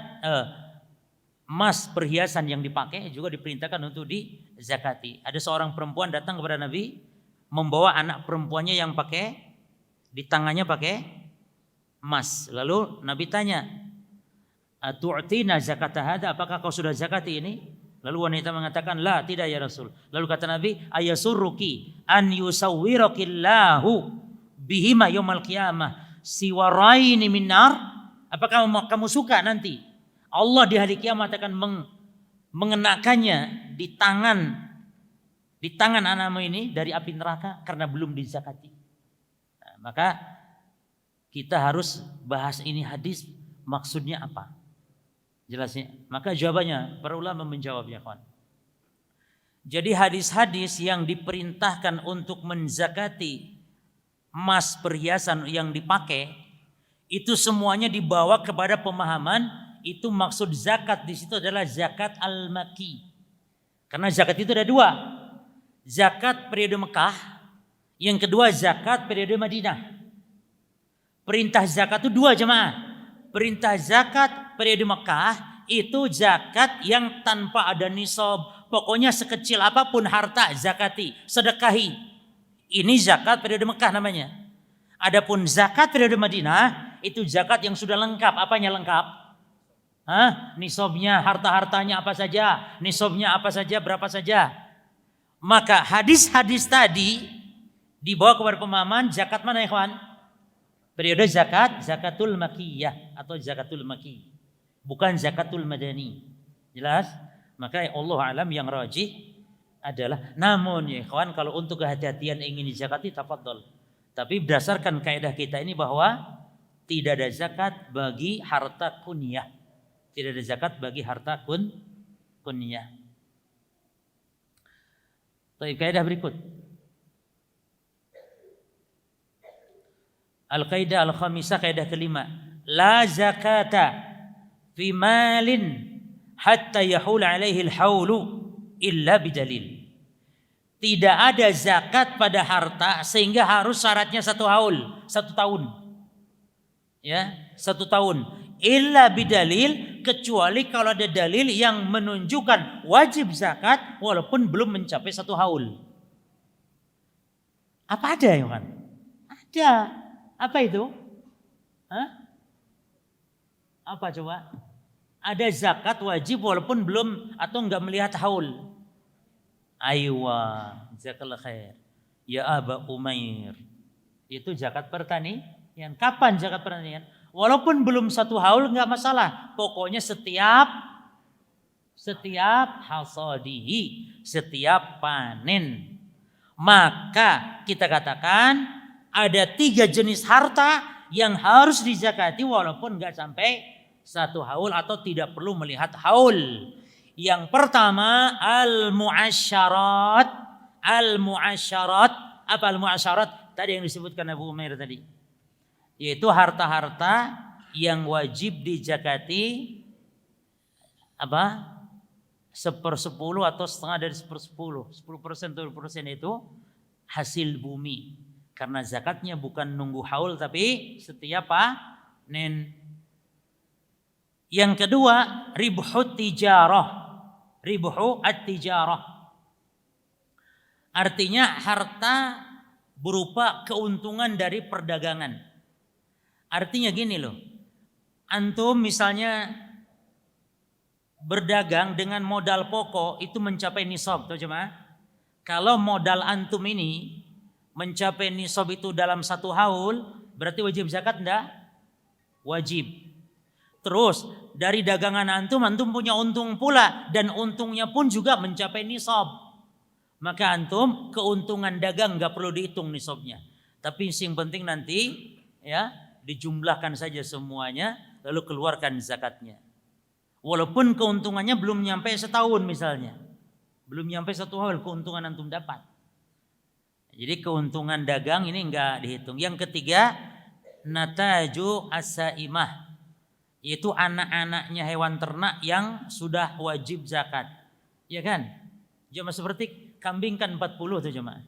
[SPEAKER 2] emas perhiasan yang dipakai juga diperintahkan untuk dizakati. Ada seorang perempuan datang kepada Nabi membawa anak perempuannya yang di tangannya pakai emas. Lalu Nabi tanya, "Atu'tina zakata hada? Apakah kau sudah zakati ini?" Lalu wanita mengatakan, "La, tidak ya Rasul." Lalu kata Nabi, "Ayasurruki an yusawwirakillahu bihima yaumal qiyamah siwaraini min nar?" Apakah kamu suka nanti Allah di hari kiamat akan mengenakannya di tangan anakmu ini dari api neraka karena belum dizakati. Nah, maka kita harus bahas ini hadis maksudnya apa? Jelasnya. Maka jawabannya para ulama menjawabnya kawan. Jadi hadis-hadis yang diperintahkan untuk menzakati emas perhiasan yang dipakai itu semuanya dibawa kepada pemahaman itu maksud zakat di situ adalah zakat al-maki. Karena zakat itu ada 2. Zakat periode Mekah, yang kedua zakat periode Madinah. Perintah zakat itu 2 jemaah. Perintah zakat periode Mekah itu zakat yang tanpa ada nisab. Pokoknya sekecil apapun harta zakati, sedekahi. Ini zakat periode Mekah namanya. Adapun zakat periode Madinah itu zakat yang sudah lengkap. Apanya lengkap? Nisabnya, harta-hartanya apa saja, nisabnya apa saja, berapa saja. Maka hadis-hadis tadi dibawa kepada pemahaman zakat mana ya kawan? Periode zakatul makiyah atau zakatul maki. Bukan zakatul madani. Jelas? Maka Allah alam yang rajih adalah namun ya kawan kalau untuk kehati-hatian ingin dizakati tafadhol. Tapi berdasarkan kaidah kita ini bahwa tidak ada zakat bagi harta kunyah. Tidak ada zakat bagi harta kunyah. Kaidah berikut. Al-qaidah al-khamisah, kaidah kelima. La zakata fi malin hatta yahul alaihi al-haulu illa bidalil. Tidak ada zakat pada harta sehingga harus syaratnya 1 haul, 1 tahun. Ya, 1 tahun. Illa bidalil, kecuali kalau ada dalil yang menunjukkan wajib zakat walaupun belum mencapai 1 haul. Apa ada ya kan? Ada. Apa itu? Hah? Apa coba? Ada zakat wajib walaupun belum atau enggak melihat haul. Aywa, jazakallah khair. Ya Aba Umair. Itu zakat pertanian. Kapan zakat pertanian? Walaupun belum 1 haul enggak masalah. Pokoknya setiap hasadihi, setiap panen. Maka kita katakan ada 3 jenis harta yang harus dizakati walaupun enggak sampai 1 haul atau tidak perlu melihat haul. Yang pertama al-mu'asyarat. Al-mu'asyarat. Apa al-mu'asyarat? Tadi yang disebutkan Abu Umair tadi. Yaitu harta-harta yang wajib dizakati apa? 1/10 atau setengah dari 1/10. 10%, 20% itu hasil bumi. Karena zakatnya bukan nunggu haul tapi setiap panen. Yang kedua, ribhu tijarah. Ribhu at-tijarah. Artinya harta berupa keuntungan dari perdagangan. Artinya gini loh. Antum misalnya berdagang dengan modal pokok itu mencapai nisab, tuh jemaah. Kalau modal antum ini mencapai nisab itu dalam 1 haul, berarti wajib zakat enggak? Wajib. Terus dari dagangan antum punya untung pula dan untungnya pun juga mencapai nisab. Maka antum keuntungan dagang enggak perlu dihitung nisabnya. Tapi yang penting nanti ya dijumlahkan saja semuanya lalu keluarkan zakatnya. Walaupun keuntungannya belum nyampe setahun misalnya. Belum nyampe 1 haul keuntungan antum dapat. Jadi keuntungan dagang ini enggak dihitung. Yang ketiga, nataju as-saimah. Yaitu anak-anaknya hewan ternak yang sudah wajib zakat. Ya kan? Jemaah seperti kambing kan 40 tuh jemaah.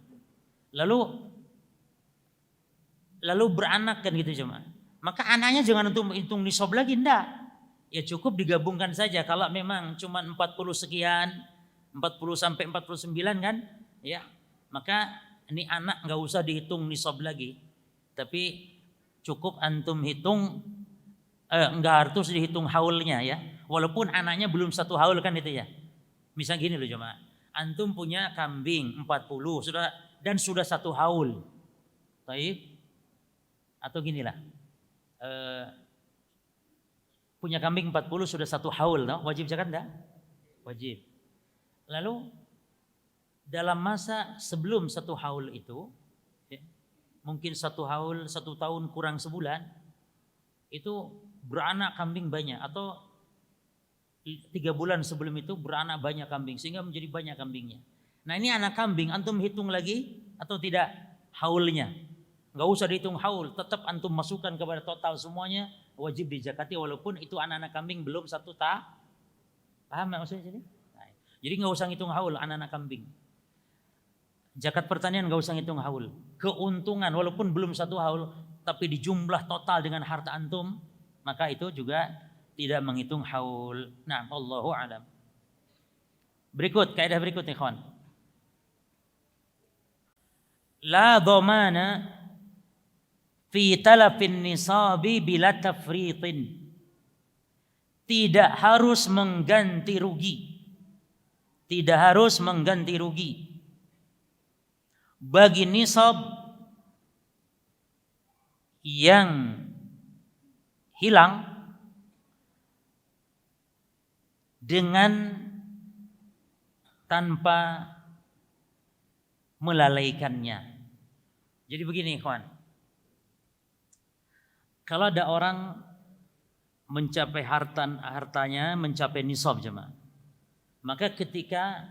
[SPEAKER 2] Lalu beranak kan gitu jemaah. Maka anaknya jangan untuk hitung nisab lagi, enggak. Ya cukup digabungkan saja kalau memang cuma 40 sekian, 40 sampai 49 kan? Ya. Maka ini anak enggak usah dihitung nisab lagi. Tapi cukup antum hitung enggak harus dihitung haulnya ya. Walaupun anaknya belum 1 haul kan itu ya. Misal gini loh jemaah. Antum punya kambing 40 sudah 1 haul. Baik. Atau ginilah. Punya kambing 40 sudah 1 haul, no? Wajib zakat enggak? Wajib. Lalu dalam masa sebelum 1 haul itu ya, mungkin 1 haul 1 tahun kurang sebulan itu beranak kambing banyak atau 3 bulan sebelum itu beranak banyak kambing sehingga menjadi banyak kambingnya. Nah ini anak kambing antum hitung lagi atau tidak haulnya? Enggak usah dihitung haul, tetap antum masukkan kepada total semuanya wajib dizakati walaupun itu anak-anak kambing belum 1 tahun. Paham maksudnya sini? Nah, jadi enggak usah ngitung haul anak-anak kambing. Zakat pertanian enggak usah ngitung haul. Keuntungan walaupun belum 1 haul tapi dijumlah total dengan harta antum, maka itu juga tidak menghitung haul. Nah, Allahu a'lam. Berikut kaidah berikutnya, kawan. La dhamana fi talafin nisabi bila tafritin. Tidak harus mengganti rugi. Tidak harus mengganti rugi bagi nisab yang hilang dengan tanpa melalaikannya. Jadi begini, kawan. Kalau ada orang mencapai hartanya mencapai nisab jemaah. Maka ketika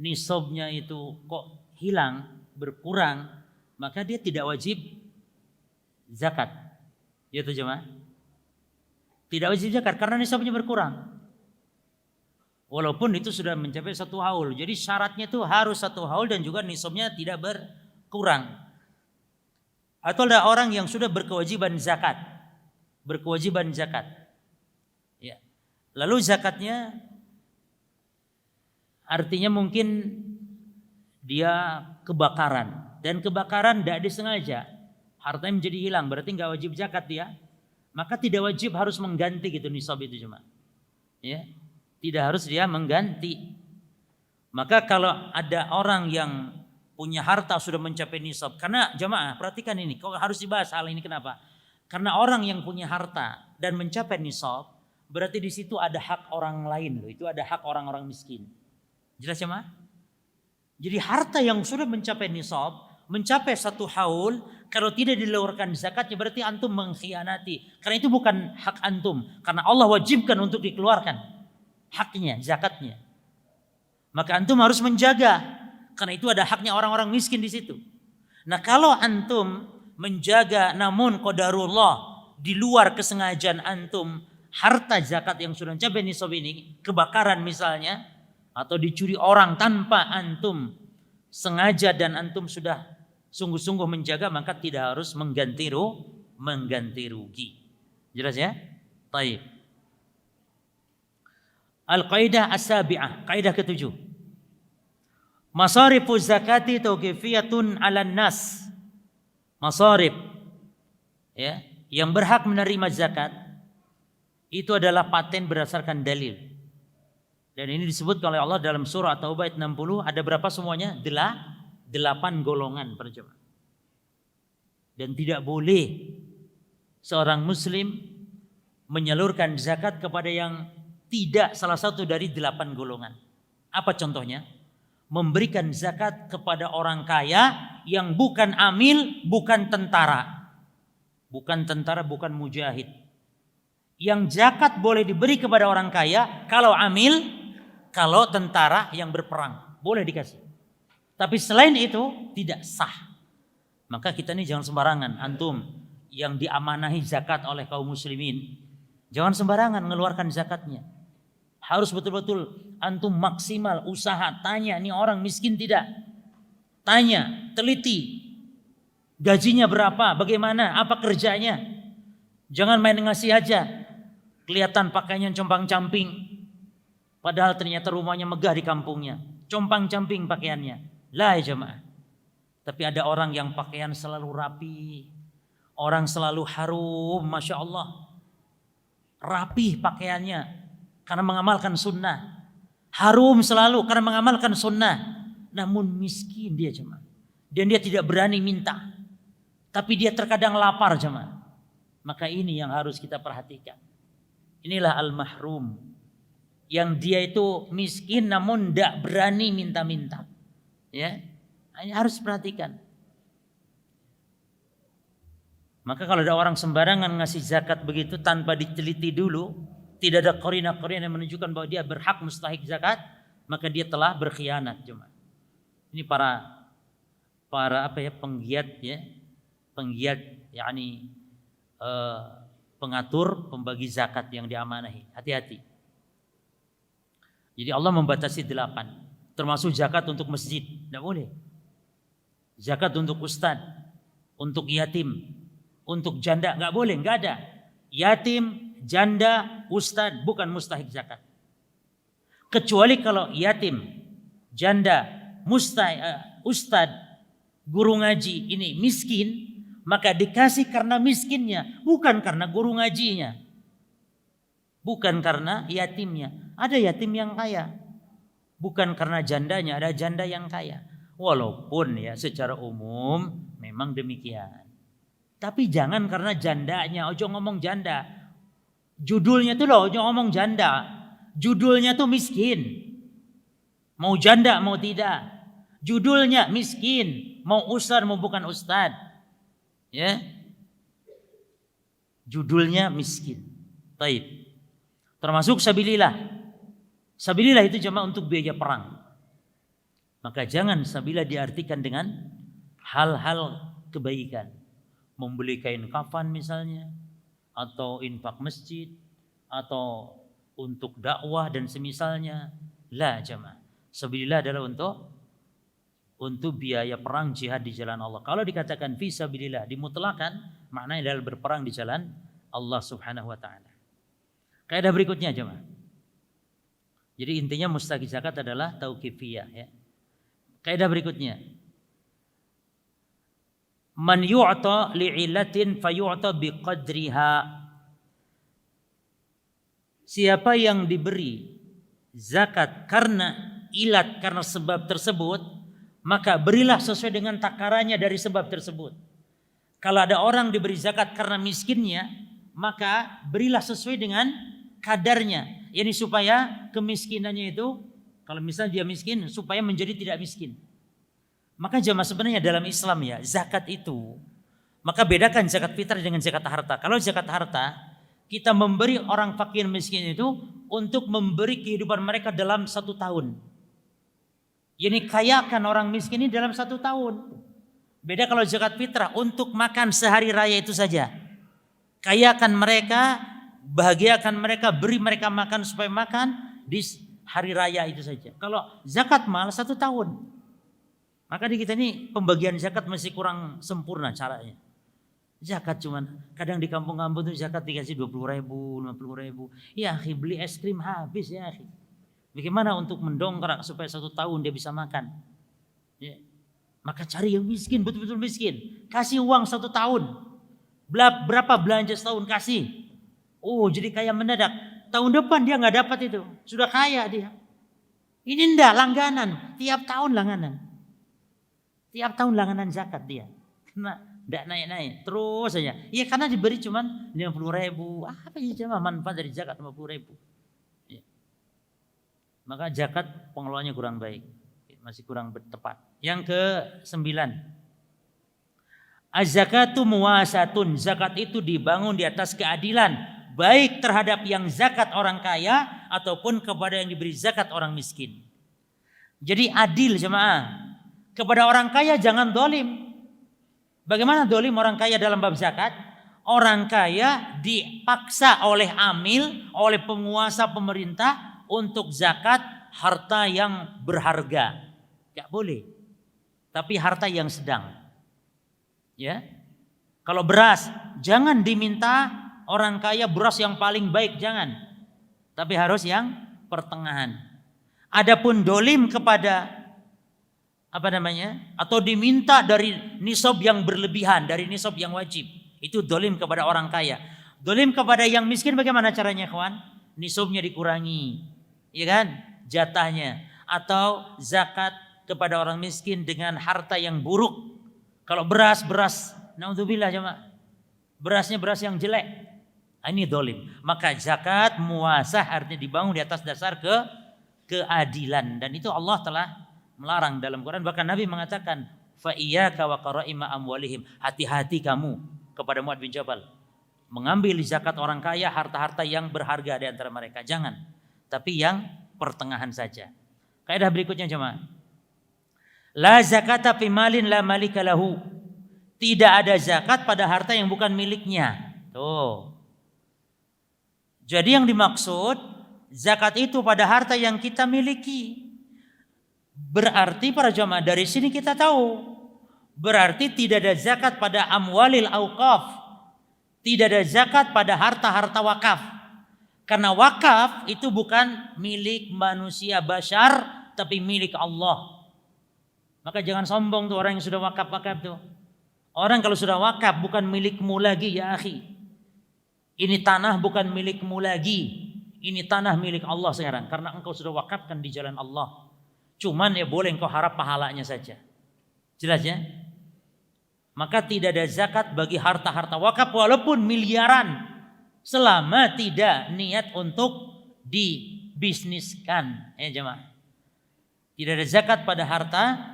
[SPEAKER 2] nisabnya itu kok hilang, berkurang, maka dia tidak wajib zakat. Itu jemaah. Tidak wajib zakat karena nisabnya berkurang. Walaupun itu sudah mencapai 1 haul. Jadi syaratnya itu harus 1 haul dan juga nisabnya tidak berkurang. Atau ada orang yang sudah berkewajiban zakat. Ya. Lalu zakatnya artinya mungkin dia kebakaran. Dan kebakaran tidak disengaja. Hartanya menjadi hilang. Berarti nggak wajib zakat dia. Maka tidak wajib harus mengganti gitu nisab itu cuma. Ya. Tidak harus dia mengganti. Maka kalau ada orang yang punya harta sudah mencapai nisab. Karena jemaah perhatikan ini. Kok harus dibahas hal ini kenapa? Karena orang yang punya harta dan mencapai nisab. Berarti di situ ada hak orang lain loh. Itu ada hak orang-orang miskin. Jelas jemaah? Jadi harta yang sudah mencapai nisab. Mencapai 1 haul. Kalau tidak diluarkan zakatnya berarti antum mengkhianati. Karena itu bukan hak antum. Karena Allah wajibkan untuk dikeluarkan haknya, zakatnya. Maka antum harus menjaga. Karena itu ada haknya orang-orang miskin di situ. Nah kalau antum menjaga namun qadarullah di luar kesengajaan antum harta zakat yang sudah mencapai nisab ini kebakaran misalnya atau dicuri orang tanpa antum sengaja dan antum sudah sungguh-sungguh menjaga maka tidak harus mengganti rugi. Jelas ya? Baik. Al-qaidah as-sabi'ah, kaidah ke-7. Masarifu zakati tauqifiyatun 'alan nas. Masarif ya, yang berhak menerima zakat itu adalah paten berdasarkan dalil. Dan ini disebut oleh Allah dalam surah At-Taubah ayat 60, ada berapa semuanya? 8 golongan per jemaah. Dan tidak boleh seorang muslim menyalurkan zakat kepada yang tidak salah satu dari 8 golongan. Apa contohnya? Memberikan zakat kepada orang kaya yang bukan amil, bukan tentara. Bukan tentara, bukan mujahid. Yang zakat boleh diberi kepada orang kaya kalau amil, kalau tentara yang berperang. Boleh dikasih. Tapi selain itu tidak sah. Maka kita ini jangan sembarangan. Antum yang diamanahi zakat oleh kaum muslimin. Jangan sembarangan mengeluarkan zakatnya. Harus betul-betul antum maksimal usaha, tanya nih orang miskin tidak. Tanya, teliti. Gajinya berapa, bagaimana, apa kerjanya. Jangan main ngasih aja. Kelihatan pakainya compang-camping. Padahal ternyata rumahnya megah di kampungnya. Compang-camping pakaiannya. Lah ya jemaah. Tapi ada orang yang pakaian selalu rapi. Orang selalu harum, Masya Allah. Rapih pakaiannya. Karena mengamalkan sunnah. Harum selalu karena mengamalkan sunnah. Namun miskin dia jemaah. Dan dia tidak berani minta. Tapi dia terkadang lapar jemaah. Maka ini yang harus kita perhatikan. Inilah al-mahrum. Yang dia itu miskin namun tidak berani minta-minta. Ya, ini harus perhatikan. Maka kalau ada orang sembarangan ngasih zakat begitu tanpa diteliti dulu, tidak ada qarina-qarina yang menunjukkan bahwa dia berhak mustahik zakat, maka dia telah berkhianat cuma. Ini para penggiat ya, yakni pengatur pembagi zakat yang diamanahi. Hati-hati. Jadi Allah membatasi 8, termasuk zakat untuk masjid, tidak boleh. Zakat untuk ustad, untuk yatim, untuk janda nggak boleh, nggak ada. Yatim, janda, ustad bukan mustahik zakat. Kecuali kalau yatim, janda, ustad, guru ngaji ini miskin, maka dikasih karena miskinnya, bukan karena guru ngajinya. Bukan karena yatimnya. Ada yatim yang kaya. Bukan karena jandanya, ada janda yang kaya. Walaupun ya secara umum memang demikian. Tapi jangan karena jandanya, ojo ngomong janda. Judulnya tuh loh, ojo ngomong janda. Judulnya tuh miskin. Mau janda mau tidak. Judulnya miskin. Mau ustad mau bukan ustad. Ya. Judulnya miskin. Baik. Termasuk sabilillah. Sabilillah itu cuma untuk biaya perang. Maka jangan sabilillah diartikan dengan hal-hal kebaikan. membeli kain kafan misalnya, atau infak masjid, atau untuk dakwah dan semisalnya. La jamaah. Sabilillah adalah untuk biaya perang jihad di jalan Allah. Kalau dikatakan fi sabilillah dimutlakan, maknanya adalah berperang di jalan Allah Subhanahu wa taala. Kaidah berikutnya jemaah. Jadi intinya mustaqi zakat adalah tauqifiyah ya. Kaidah berikutnya. Man yu'ta li'illatin fayu'ta biqadriha. Siapa yang diberi zakat karena ilat, karena sebab tersebut, maka berilah sesuai dengan takarannya dari sebab tersebut. Kalau ada orang diberi zakat karena miskinnya, maka berilah sesuai dengan kadarnya. Yani supaya kemiskinannya itu, kalau misalnya dia miskin, supaya menjadi tidak miskin. Maka jemaah sebenarnya dalam Islam ya, zakat itu, maka bedakan zakat fitrah dengan zakat harta. Kalau zakat harta, kita memberi orang fakir miskin itu untuk memberi kehidupan mereka dalam 1 tahun. Yani kayakan orang miskin ini dalam 1 tahun. Beda kalau zakat fitrah, untuk makan sehari raya itu saja. Kayakan mereka, bahagiakan mereka, beri mereka makan supaya makan di hari raya itu saja. Kalau zakat mal 1 tahun. Maka di kita ini pembagian zakat masih kurang sempurna caranya. Zakat cuman kadang di kampung-kampung itu zakat dikasih 20.000, 50.000. Ya akhi, beli es krim habis ya akhi. Bagaimana untuk mendongkrak supaya 1 tahun dia bisa makan? Ya. Maka cari yang miskin, betul-betul miskin. Kasih uang 1 tahun. Berapa belanja setahun kasih. Oh jadi kaya mendadak. Tahun depan dia nggak dapat itu. Sudah kaya dia. Ini ndak langganan. Tiap tahun langganan. Tiap tahun langganan zakat dia. Karena ndak naik-naik. Terus saja. Ya karena diberi cuman 50.000. Apa sih cuma manfaat dari zakat 50.000. Ya. Maka zakat pengelolaannya kurang baik. Masih kurang tepat. Yang ke-9. Az-zakatu muwasatun. Zakat itu dibangun di atas keadilan. Baik terhadap yang zakat orang kaya ataupun kepada yang diberi zakat orang miskin. Jadi adil jemaah. Kepada orang kaya jangan dolim. Bagaimana dolim orang kaya dalam bab zakat? Orang kaya dipaksa oleh amil, oleh penguasa pemerintah untuk zakat harta yang berharga. Tidak boleh. Tapi harta yang sedang. Ya. Kalau beras, jangan diminta orang kaya beras yang paling baik, jangan. Tapi harus yang pertengahan. Adapun dolim kepada atau diminta dari nisab yang berlebihan, dari nisab yang wajib, itu dolim kepada orang kaya. Dolim kepada yang miskin bagaimana caranya kawan? Nisabnya dikurangi, ya kan? Jatahnya. Atau zakat kepada orang miskin dengan harta yang buruk. Kalau beras, naudzubillah jemaah. Berasnya beras yang jelek. Ini dolim. Maka zakat muwasah artinya dibangun di atas dasar keadilan. Dan itu Allah telah melarang dalam Quran. Bahkan Nabi mengatakan, fa iyyaka wa qara'ima amwalihim. Hati-hati kamu kepada Mu'adz bin Jabal. Mengambil zakat orang kaya, harta-harta yang berharga di antara mereka. Jangan. Tapi yang pertengahan saja. Kaidah berikutnya jemaah. La zakata fi malin la malika lahu. Tidak ada zakat pada harta yang bukan miliknya. Tuh. Jadi yang dimaksud zakat itu pada harta yang kita miliki. Berarti para jamaah dari sini kita tahu. Berarti tidak ada zakat pada amwalil auqaf. Tidak ada zakat pada harta-harta wakaf. Karena wakaf itu bukan milik manusia bashar, tapi milik Allah. Maka jangan sombong tuh orang yang sudah wakaf tuh. Orang kalau sudah wakaf bukan milikmu lagi ya akhi. Ini tanah bukan milikmu lagi. Ini tanah milik Allah sekarang. Karena engkau sudah wakafkan di jalan Allah. Cuman ya boleh engkau harap pahalanya saja. Jelas ya? Maka tidak ada zakat bagi harta-harta wakaf walaupun miliaran. Selama tidak niat untuk dibisniskan. Ya jemaah. Tidak ada zakat pada harta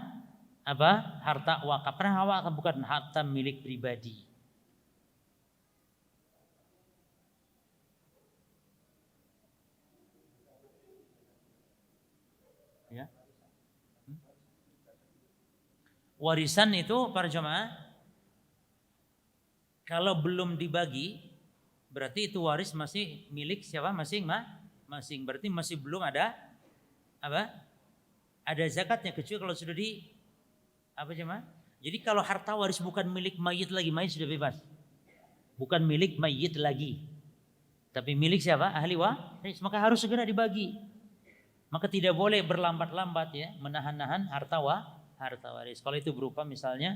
[SPEAKER 2] harta wakaf. Karena wakaf bukan harta milik pribadi. Ya. Warisan itu para jemaah Kalau belum dibagi, berarti itu waris masih milik siapa? Masing-masing. Berarti masih belum ada apa? Ada zakatnya, kecuali kalau sudah di apa jemaah? Jadi kalau harta waris bukan milik mayit lagi, mayit sudah bebas. Bukan milik mayit lagi. Tapi milik siapa? Ahli waris, maka harus segera dibagi. Maka tidak boleh berlambat-lambat ya, menahan-nahan harta waris. Kalau itu berupa misalnya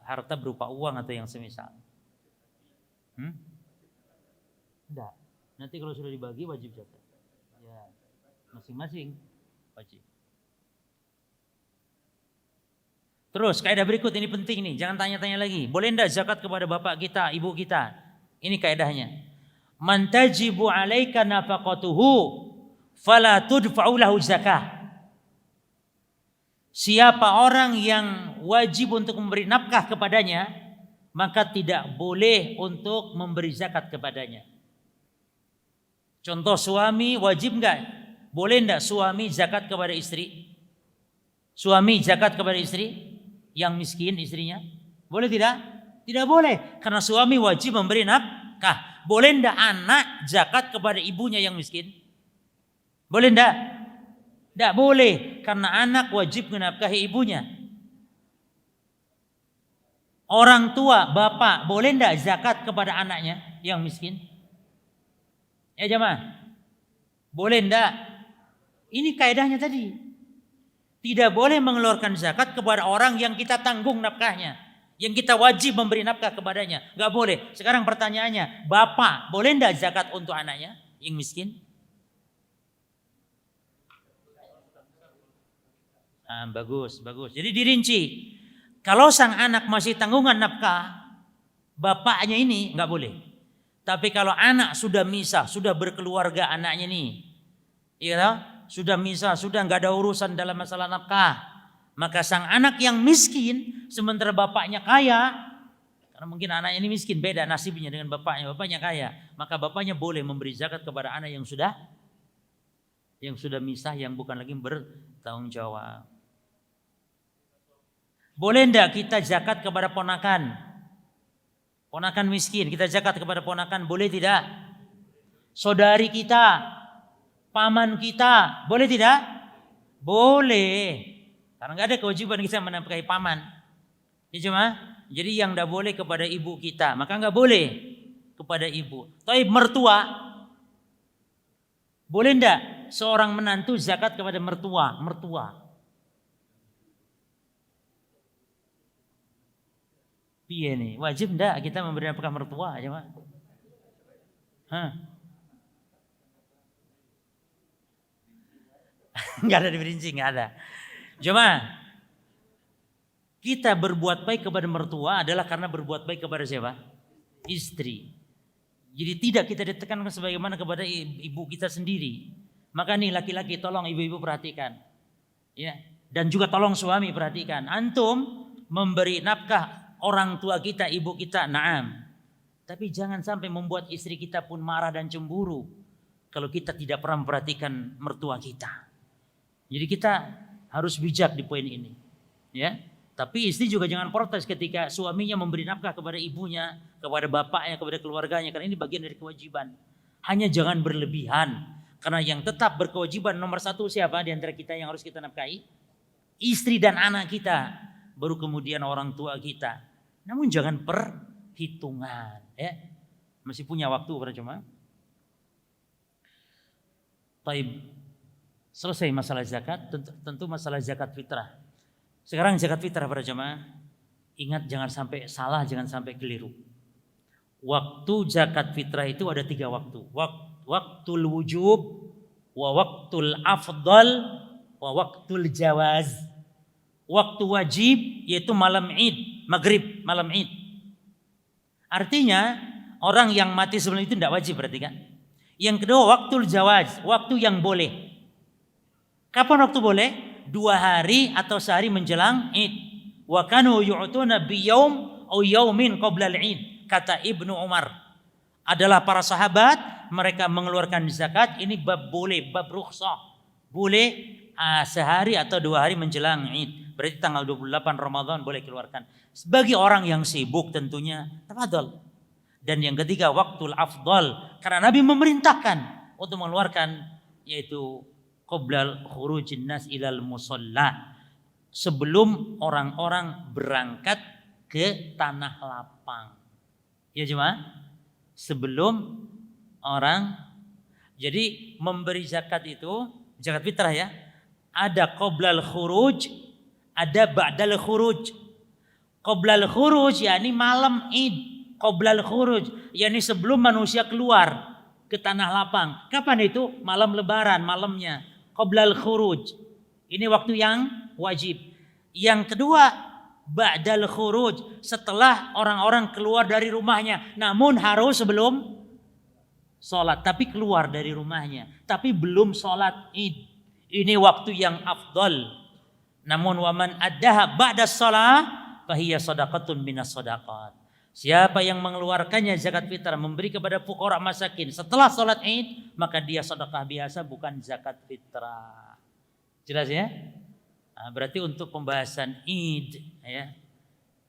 [SPEAKER 2] harta berupa uang atau yang semisal. Enggak. Nanti kalau sudah dibagi wajib zakat. Ya, masing-masing wajib. Terus kaidah berikut ini penting nih, jangan tanya-tanya lagi. Boleh enggak zakat kepada bapak kita, ibu kita? Ini kaidahnya. Man tajibu 'alaika nafaqatuhu fala tudfa'u lahu zakah. Siapa orang yang wajib untuk memberi nafkah kepadanya, maka tidak boleh untuk memberi zakat kepadanya. Contoh suami wajib enggak? Boleh enggak suami zakat kepada istri? Suami zakat kepada istri yang miskin istrinya? Boleh tidak? Tidak boleh, karena suami wajib memberi nafkah. Boleh enggak anak zakat kepada ibunya yang miskin? Boleh enggak? Tidak boleh, karena anak wajib menafkahi ibunya. Orang tua, bapak, boleh tidak zakat kepada anaknya yang miskin? Ya jemaah, boleh tidak? Ini kaidahnya tadi. Tidak boleh mengeluarkan zakat kepada orang yang kita tanggung nafkahnya, yang kita wajib memberi nafkah kepadanya. Gak boleh. Sekarang pertanyaannya, bapak boleh tidak zakat untuk anaknya yang miskin? Bagus. Jadi dirinci. Kalau sang anak masih tanggungan nafkah, bapaknya ini nggak boleh. Tapi kalau anak sudah misah, sudah berkeluarga anaknya nih, ya, sudah misah, sudah nggak ada urusan dalam masalah nafkah, maka sang anak yang miskin, sementara bapaknya kaya, karena mungkin anaknya ini miskin, beda nasibnya dengan bapaknya kaya, maka bapaknya boleh memberi zakat kepada anak yang sudah misah, yang bukan lagi bertanggung jawab. Boleh enggak kita zakat kepada ponakan? Ponakan miskin, kita zakat kepada ponakan, boleh tidak? Saudari kita, paman kita, boleh tidak? Boleh. Karena enggak ada kewajiban kita menafkahi paman. Ya cuma, jadi yang enggak boleh kepada ibu kita, maka enggak boleh kepada ibu. Tapi mertua, boleh enggak seorang menantu zakat kepada mertua? Piye nih, wajib enggak kita memberi nafkah mertua aja, Pak? Enggak ada diperinci, enggak ada. Cuma kita berbuat baik kepada mertua adalah karena berbuat baik kepada siapa? Istri. Jadi tidak kita ditekankan sebagaimana kepada ibu kita sendiri. Maka nih laki-laki tolong ibu-ibu perhatikan. Ya, dan juga tolong suami perhatikan. Antum memberi nafkah orang tua kita, ibu kita, na'am. Tapi jangan sampai membuat istri kita pun marah dan cemburu kalau kita tidak pernah memperhatikan mertua kita. Jadi kita harus bijak di poin ini. Ya. Tapi istri juga jangan protes ketika suaminya memberi nafkah kepada ibunya, kepada bapaknya, kepada keluarganya, karena ini bagian dari kewajiban. Hanya jangan berlebihan, karena yang tetap berkewajiban nomor satu siapa di antara kita yang harus kita nafkahi? Istri dan anak kita. Baru kemudian orang tua kita. Namun jangan perhitungan, ya. Masih punya waktu para jemaah. Baik. Selesai masalah zakat, tentu masalah zakat fitrah. Sekarang zakat fitrah para jemaah. Ingat jangan sampai salah, jangan sampai keliru. Waktu zakat fitrah itu ada 3 waktu. Waktul wujub, wa waktul afdal, wa waktul jawaz. Waktu wajib yaitu malam Id, maghrib, malam Id. Artinya orang yang mati sebelum itu tidak wajib berarti kan. Yang kedua waktul jawaz, waktu yang boleh. Kapan waktu boleh? 2 hari atau sehari menjelang Id. Wa kanu yu'tuna biyaum aw yaumin qabla al-Id. Kata Ibnu Umar. Adalah para sahabat mereka mengeluarkan zakat, ini bab boleh, bab rukhsah. Boleh sehari atau 2 hari menjelang Id. berarti tanggal 28 Ramadan boleh keluarkan. Bagi orang yang sibuk tentunya tafadhol. Dan yang ketiga waktul afdal, karena Nabi memerintahkan untuk mengeluarkan yaitu qoblal khurujin nas ilal musalla, sebelum orang-orang berangkat ke tanah lapang. Ya jemaah, sebelum orang, jadi memberi zakat itu zakat fitrah ya, ada qoblal khuruj, ada ba'dal khuruj. Qoblal khuruj yakni malam Id. Qoblal khuruj yakni sebelum manusia keluar ke tanah lapang. Kapan itu? Malam Lebaran, malamnya. Qoblal khuruj. Ini waktu yang wajib. Yang kedua, ba'dal khuruj, setelah orang-orang keluar dari rumahnya, namun harus sebelum sholat, tapi keluar dari rumahnya, tapi belum sholat Id. Ini waktu yang afdal. Namun waman addaha ba'da shalah fahiya shadaqatun minas shadaqat. Siapa yang mengeluarkannya zakat fitrah, memberi kepada fuqara masakin setelah sholat Id, maka dia sedekah biasa, bukan zakat fitrah. Jelas ya? Nah, berarti untuk pembahasan Id ya.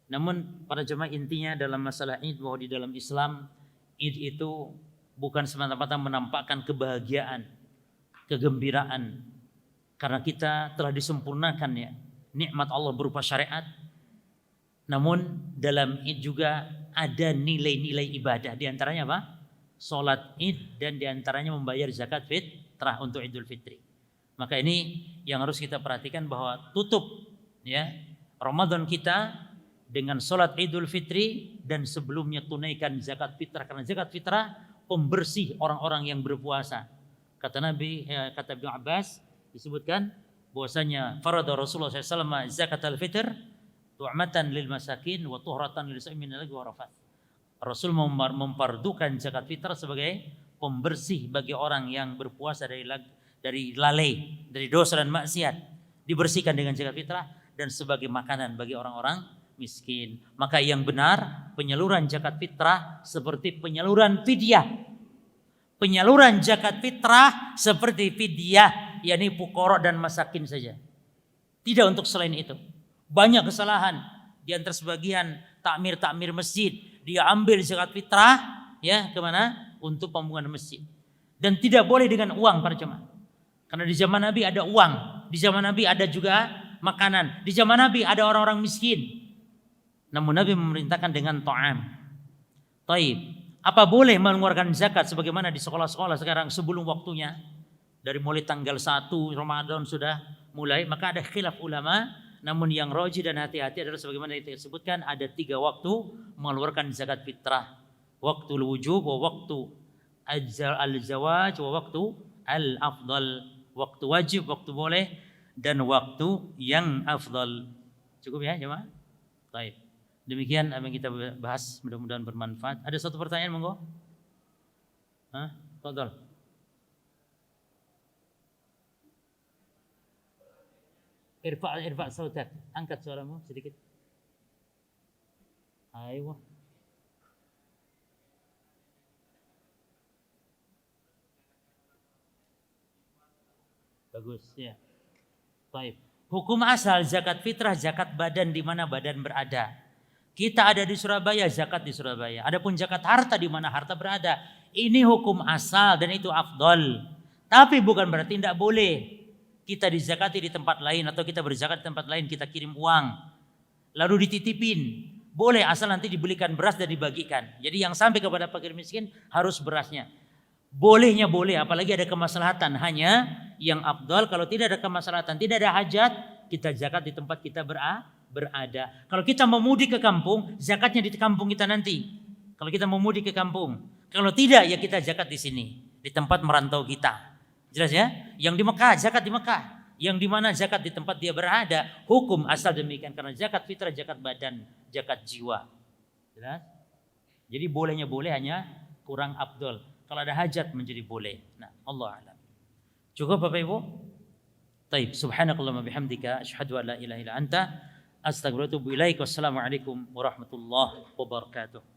[SPEAKER 2] Namun para jemaah, intinya dalam masalah Id bahwa di dalam Islam Id itu bukan semata-mata menampakkan kebahagiaan, kegembiraan, karena kita telah disempurnakan ya nikmat Allah berupa syariat. Namun dalam Id juga ada nilai-nilai ibadah, di antaranya apa? Salat Id, dan di antaranya membayar zakat fitrah untuk Idul Fitri. Maka ini yang harus kita perhatikan, bahwa tutup ya Ramadan kita dengan salat Idul Fitri, dan sebelumnya tunaikan zakat fitrah, karena zakat fitrah pembersih orang-orang yang berpuasa. Kata Nabi, kata Ibnu Abbas, disebutkan bahwasanya farada Rasulullah SAW zakat al-fitr tu'matan lil masakin wa tuhratan lil sa'imin lagi wa rafat. Rasul memfardukan zakat fitrah sebagai pembersih bagi orang yang berpuasa dari lalai, dari dosa dan maksiat, dibersihkan dengan zakat fitrah, dan sebagai makanan bagi orang-orang miskin. Maka yang benar, penyaluran zakat fitrah seperti penyaluran fidyah. Penyaluran zakat fitrah seperti fidyah, yakni fuqara dan masakin saja. Tidak untuk selain itu. Banyak kesalahan di antara sebagian takmir masjid, dia ambil zakat fitrah ya kemana? Untuk pembangunan masjid. Dan tidak boleh dengan uang para jemaah. Karena di zaman Nabi ada uang, di zaman Nabi ada juga makanan, di zaman Nabi ada orang-orang miskin. Namun Nabi memerintahkan dengan ta'am. Taib. Apa boleh mengeluarkan zakat sebagaimana di sekolah-sekolah sekarang sebelum waktunya? Dari mulai tanggal 1 Ramadan sudah mulai, maka ada khilaf ulama. Namun yang rajih dan hati-hati adalah sebagaimana kita sebutkan, ada 3 waktu mengeluarkan zakat fitrah. Waktu wujub, wa waktu al-zawaj, wa waktu al-afdal. Waktu wajib, waktu boleh, dan waktu yang afdal. Cukup ya jemaah? Baik. Demikian apa yang kita bahas, mudah-mudahan bermanfaat. Ada satu pertanyaan monggo? Tafadhol. Irfa sautak. Angkat suaramu sedikit. Aywa. Bagus ya. Baik. Hukum asal zakat fitrah zakat badan di mana badan berada. Kita ada di Surabaya, zakat di Surabaya. Adapun zakat harta di mana harta berada. Ini hukum asal dan itu afdol. Tapi bukan berarti tidak boleh kita dizakati di tempat lain, atau kita berzakat di tempat lain, kita kirim uang lalu dititipin. Boleh, asal nanti dibelikan beras dan dibagikan. Jadi yang sampai kepada fakir miskin harus berasnya. Bolehnya boleh, apalagi ada kemaslahatan. Hanya yang afdal kalau tidak ada kemaslahatan, tidak ada hajat, kita zakat di tempat kita berada. Kalau kita mau mudik ke kampung, zakatnya di kampung kita nanti. Kalau kita mau mudik ke kampung, kalau tidak ya kita zakat di sini, di tempat merantau kita. Jelas ya? Yang di Mekah zakat di Mekah, yang di mana zakat di tempat dia berada. Hukum asal demikian, karena zakat fitrah zakat badan, zakat jiwa. Jelas? Jadi bolehnya boleh, hanya kurang afdal. Kalau ada hajat menjadi boleh. Nah, Allah a'lam. Cukup Bapak Ibu? Taib. Subhanakallahumma bihamdika asyhadu an la ilaha illa anta astaghfiruka wa atubu ilaik. Wassalamualaikum warahmatullahi wabarakatuh.